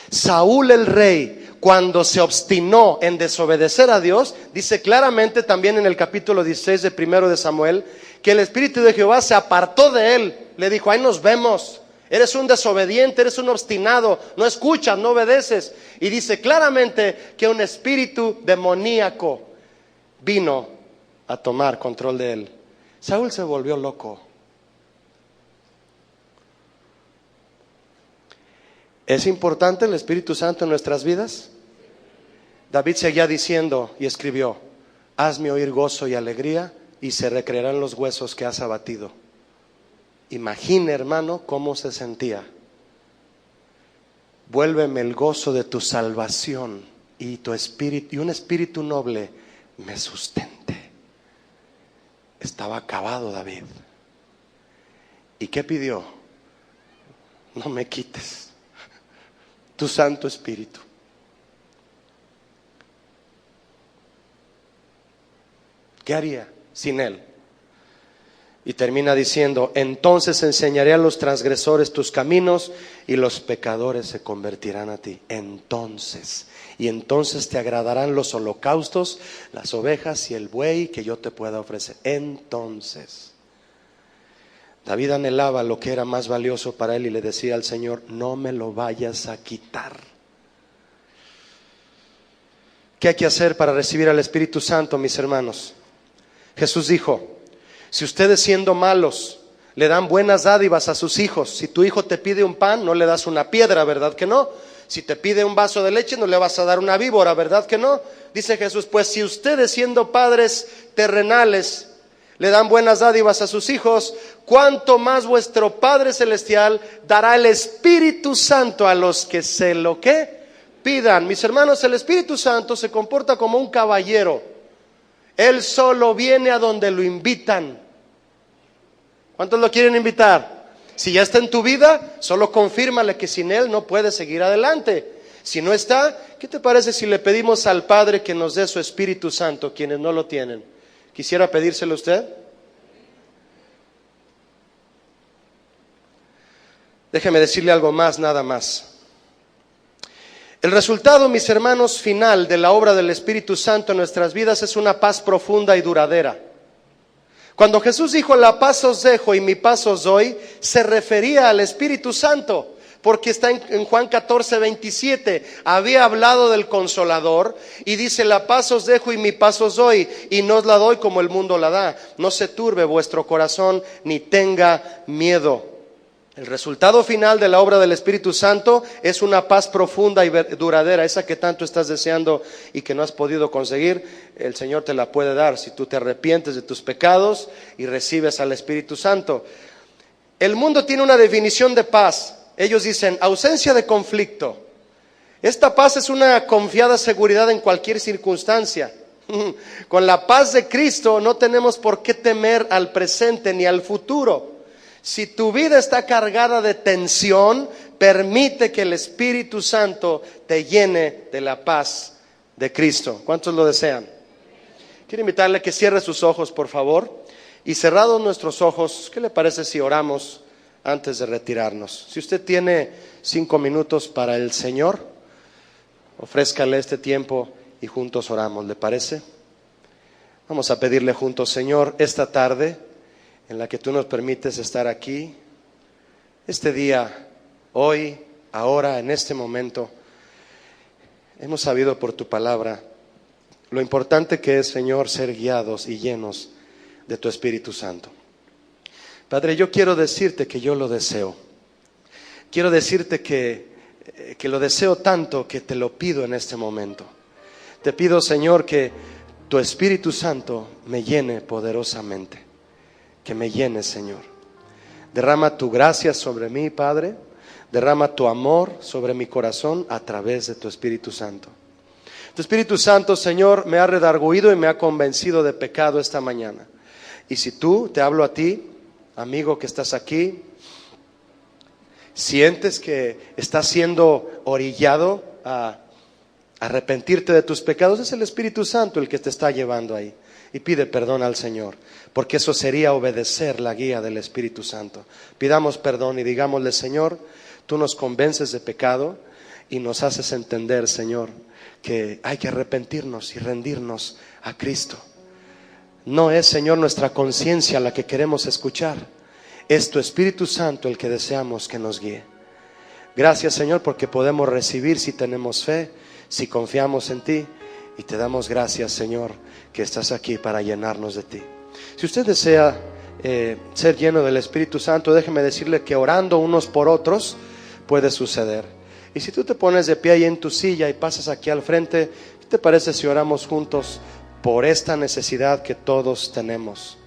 Saúl el rey, cuando se obstinó en desobedecer a Dios, dice claramente también en el capítulo 16 de 1 de Samuel, que el Espíritu de Jehová se apartó de él. Le dijo: ahí nos vemos. Eres un desobediente, eres un obstinado, no escuchas, no obedeces. Y dice claramente que un espíritu demoníaco vino a tomar control de él. Saúl se volvió loco. ¿Es importante el Espíritu Santo en nuestras vidas? David seguía diciendo y escribió: hazme oír gozo y alegría y se recrearán los huesos que has abatido. Imagina, hermano, cómo se sentía. Vuélveme el gozo de tu salvación y tu espíritu, y un espíritu noble me sustente. Estaba acabado David. ¿Y qué pidió? No me quites tu Santo Espíritu. ¿Qué haría sin él? Y termina diciendo: entonces enseñaré a los transgresores tus caminos y los pecadores se convertirán a ti. Entonces, y entonces te agradarán los holocaustos, las ovejas y el buey que yo te pueda ofrecer. Entonces, David anhelaba lo que era más valioso para él y le decía al Señor: no me lo vayas a quitar. ¿Qué hay que hacer para recibir al Espíritu Santo, mis hermanos? Jesús dijo: si ustedes siendo malos le dan buenas dádivas a sus hijos, si tu hijo te pide un pan, no le das una piedra, ¿verdad que no? Si te pide un vaso de leche, no le vas a dar una víbora, ¿verdad que no? Dice Jesús: pues si ustedes siendo padres terrenales le dan buenas dádivas a sus hijos, cuánto más vuestro Padre Celestial dará el Espíritu Santo a los que se lo que pidan. Mis hermanos, el Espíritu Santo se comporta como un caballero. Él solo viene a donde lo invitan. ¿Cuántos lo quieren invitar? Si ya está en tu vida, solo confírmale que sin Él no puedes seguir adelante. Si no está, ¿qué te parece si le pedimos al Padre que nos dé su Espíritu Santo, quienes no lo tienen? ¿Quisiera pedírselo a usted? Déjeme decirle algo más, nada más. El resultado, mis hermanos, final de la obra del Espíritu Santo en nuestras vidas es una paz profunda y duradera. Cuando Jesús dijo: la paz os dejo y mi paz os doy, se refería al Espíritu Santo, porque está en Juan 14:27. Había hablado del Consolador y dice: la paz os dejo y mi paz os doy, y no os la doy como el mundo la da. No se turbe vuestro corazón ni tenga miedo. El resultado final de la obra del Espíritu Santo es una paz profunda y duradera, esa que tanto estás deseando y que no has podido conseguir. El Señor te la puede dar si tú te arrepientes de tus pecados y recibes al Espíritu Santo. El mundo tiene una definición de paz. Ellos dicen: ausencia de conflicto. Esta paz es una confiada seguridad en cualquier circunstancia. Con la paz de Cristo no tenemos por qué temer al presente ni al futuro. Si tu vida está cargada de tensión, permite que el Espíritu Santo te llene de la paz de Cristo. ¿Cuántos lo desean? Quiero invitarle a que cierre sus ojos, por favor. Y cerrados nuestros ojos, ¿qué le parece si oramos antes de retirarnos? Si usted tiene 5 minutos para el Señor, ofrézcale este tiempo y juntos oramos, ¿le parece? Vamos a pedirle juntos: Señor, esta tarde en la que tú nos permites estar aquí, este día, hoy, ahora, en este momento, hemos sabido por tu palabra lo importante que es, Señor, ser guiados y llenos de tu Espíritu Santo. Padre, yo quiero decirte que yo lo deseo. Quiero decirte que lo deseo tanto que te lo pido en este momento. Te pido, Señor, que tu Espíritu Santo me llene poderosamente. Que me llenes, Señor. Derrama tu gracia sobre mí, Padre. Derrama tu amor sobre mi corazón a través de tu Espíritu Santo. Tu Espíritu Santo, Señor, me ha redarguido y me ha convencido de pecado esta mañana. Y si tú, te hablo a ti, amigo que estás aquí, sientes que estás siendo orillado a arrepentirte de tus pecados, es el Espíritu Santo el que te está llevando ahí. Y pide perdón al Señor, porque eso sería obedecer la guía del Espíritu Santo. Pidamos perdón y digámosle: Señor, tú nos convences de pecado y nos haces entender, Señor, que hay que arrepentirnos y rendirnos a Cristo. No es, Señor, nuestra conciencia la que queremos escuchar, es tu Espíritu Santo el que deseamos que nos guíe. Gracias, Señor, porque podemos recibir si tenemos fe, si confiamos en ti. Y te damos gracias, Señor, que estás aquí para llenarnos de ti. Si usted desea ser lleno del Espíritu Santo, déjeme decirle que orando unos por otros puede suceder. Y si tú te pones de pie ahí en tu silla y pasas aquí al frente, ¿qué te parece si oramos juntos por esta necesidad que todos tenemos.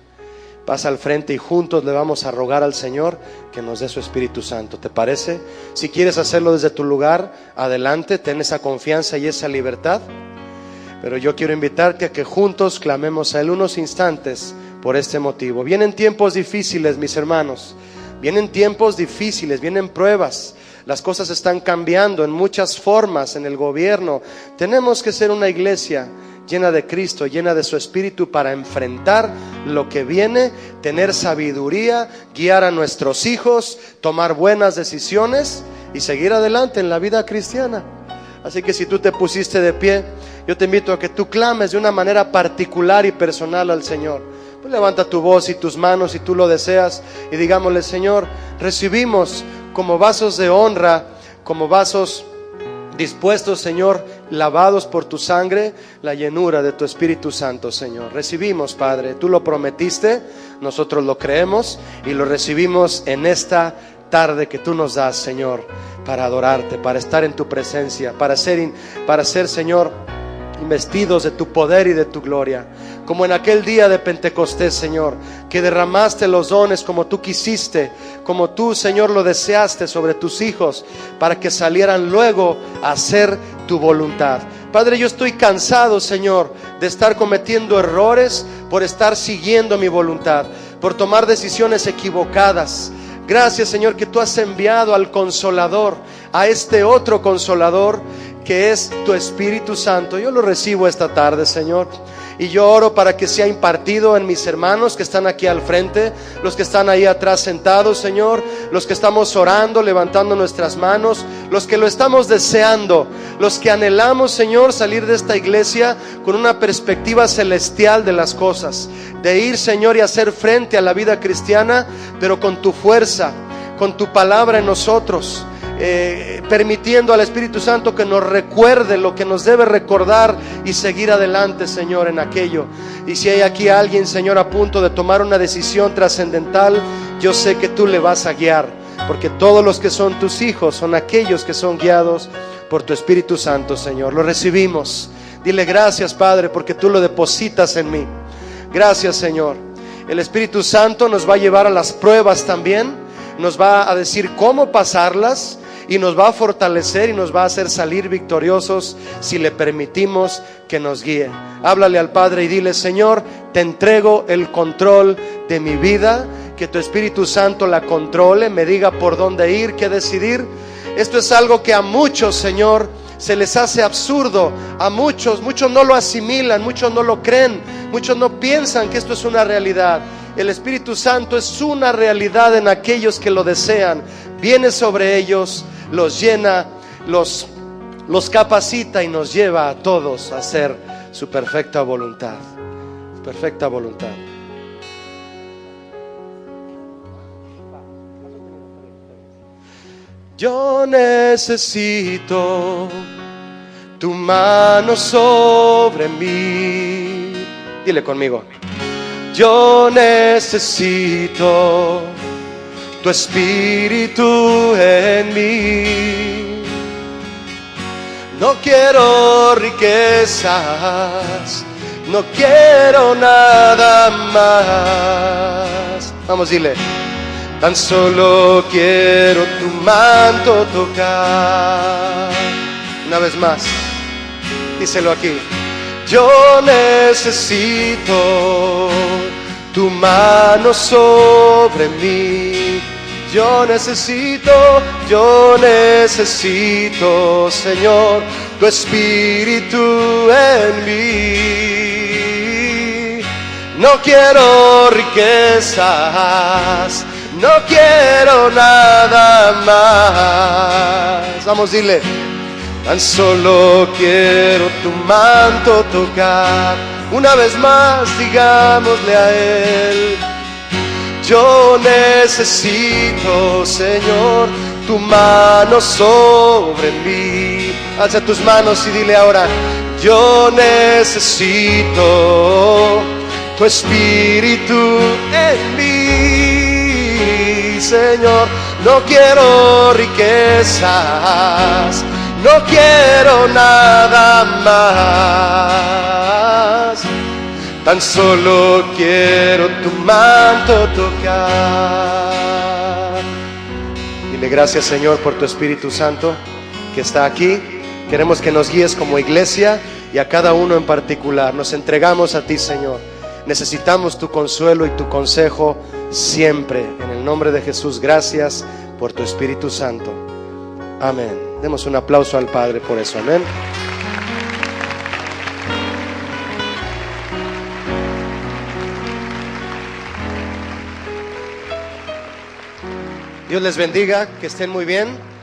Pasa al frente y juntos le vamos a rogar al Señor que nos dé su Espíritu Santo. ¿Te parece? Si quieres hacerlo desde tu lugar, adelante, ten esa confianza y esa libertad. Pero yo quiero invitarte a que juntos clamemos a Él unos instantes por este motivo. Vienen tiempos difíciles, mis hermanos. Vienen tiempos difíciles, vienen pruebas. Las cosas están cambiando en muchas formas en el gobierno. Tenemos que ser una iglesia llena de Cristo, llena de su Espíritu para enfrentar lo que viene, tener sabiduría, guiar a nuestros hijos, tomar buenas decisiones y seguir adelante en la vida cristiana. Así que si tú te pusiste de pie, yo te invito a que tú clames de una manera particular y personal al Señor. Pues levanta tu voz y tus manos si tú lo deseas y digámosle: Señor, recibimos como vasos de honra, como vasos dispuestos, Señor, lavados por tu sangre, la llenura de tu Espíritu Santo, Señor. Recibimos, Padre, tú lo prometiste, nosotros lo creemos y lo recibimos en esta tarde que tú nos das, Señor, para adorarte, para estar en tu presencia, para ser, Señor, investidos de tu poder y de tu gloria, como en aquel día de Pentecostés, Señor, que derramaste los dones como tú quisiste, como tú, Señor, lo deseaste sobre tus hijos, para que salieran luego a hacer tu voluntad. Padre, yo estoy cansado, Señor, de estar cometiendo errores por estar siguiendo mi voluntad, por tomar decisiones equivocadas. Gracias, Señor, que tú has enviado al Consolador, a este otro Consolador, que es tu Espíritu Santo. Yo lo recibo esta tarde, Señor, y yo oro para que sea impartido en mis hermanos que están aquí al frente, los que están ahí atrás sentados, Señor, los que estamos orando, levantando nuestras manos, los que lo estamos deseando, los que anhelamos, Señor, salir de esta iglesia con una perspectiva celestial de las cosas, de ir, Señor, y hacer frente a la vida cristiana, pero con tu fuerza, con tu palabra en nosotros. Permitiendo al Espíritu Santo que nos recuerde lo que nos debe recordar y seguir adelante, Señor, en aquello. Y si hay aquí alguien, Señor, a punto de tomar una decisión trascendental, yo sé que tú le vas a guiar, porque todos los que son tus hijos son aquellos que son guiados por tu Espíritu Santo, Señor. Lo recibimos. Dile: gracias, Padre, porque tú lo depositas en mí. Gracias, Señor. El Espíritu Santo nos va a llevar a las pruebas también, nos va a decir cómo pasarlas, y nos va a fortalecer y nos va a hacer salir victoriosos si le permitimos que nos guíe. Háblale al Padre y dile: Señor, te entrego el control de mi vida, que tu Espíritu Santo la controle, me diga por dónde ir, qué decidir. Esto es algo que a muchos, Señor, se les hace absurdo. A muchos no lo asimilan, muchos no lo creen, muchos no piensan que esto es una realidad. El Espíritu Santo es una realidad en aquellos que lo desean. Viene sobre ellos, los llena, los capacita y nos lleva a todos a hacer su perfecta voluntad. Perfecta voluntad. Yo necesito tu mano sobre mí. Dile conmigo: yo necesito tu Espíritu en mí. No quiero riquezas, no quiero nada más. Vamos, dile: tan solo quiero tu manto tocar. Una vez más, díselo aquí: yo necesito tu mano sobre mí. Yo necesito, Señor, tu Espíritu en mí. No quiero riquezas, no quiero nada más. Vamos, dile: tan solo quiero tu manto tocar. Una vez más, digámosle a Él: yo necesito, Señor, tu mano sobre mí. Alza tus manos y dile ahora: yo necesito tu Espíritu en mí, Señor. No quiero riquezas, no quiero nada más. Tan solo quiero tu manto tocar. Dile gracias, Señor, por tu Espíritu Santo que está aquí. Queremos que nos guíes como iglesia y a cada uno en particular. Nos entregamos a ti, Señor. Necesitamos tu consuelo y tu consejo siempre. En el nombre de Jesús, gracias por tu Espíritu Santo. Amén. Demos un aplauso al Padre por eso. Amén. Dios les bendiga, que estén muy bien.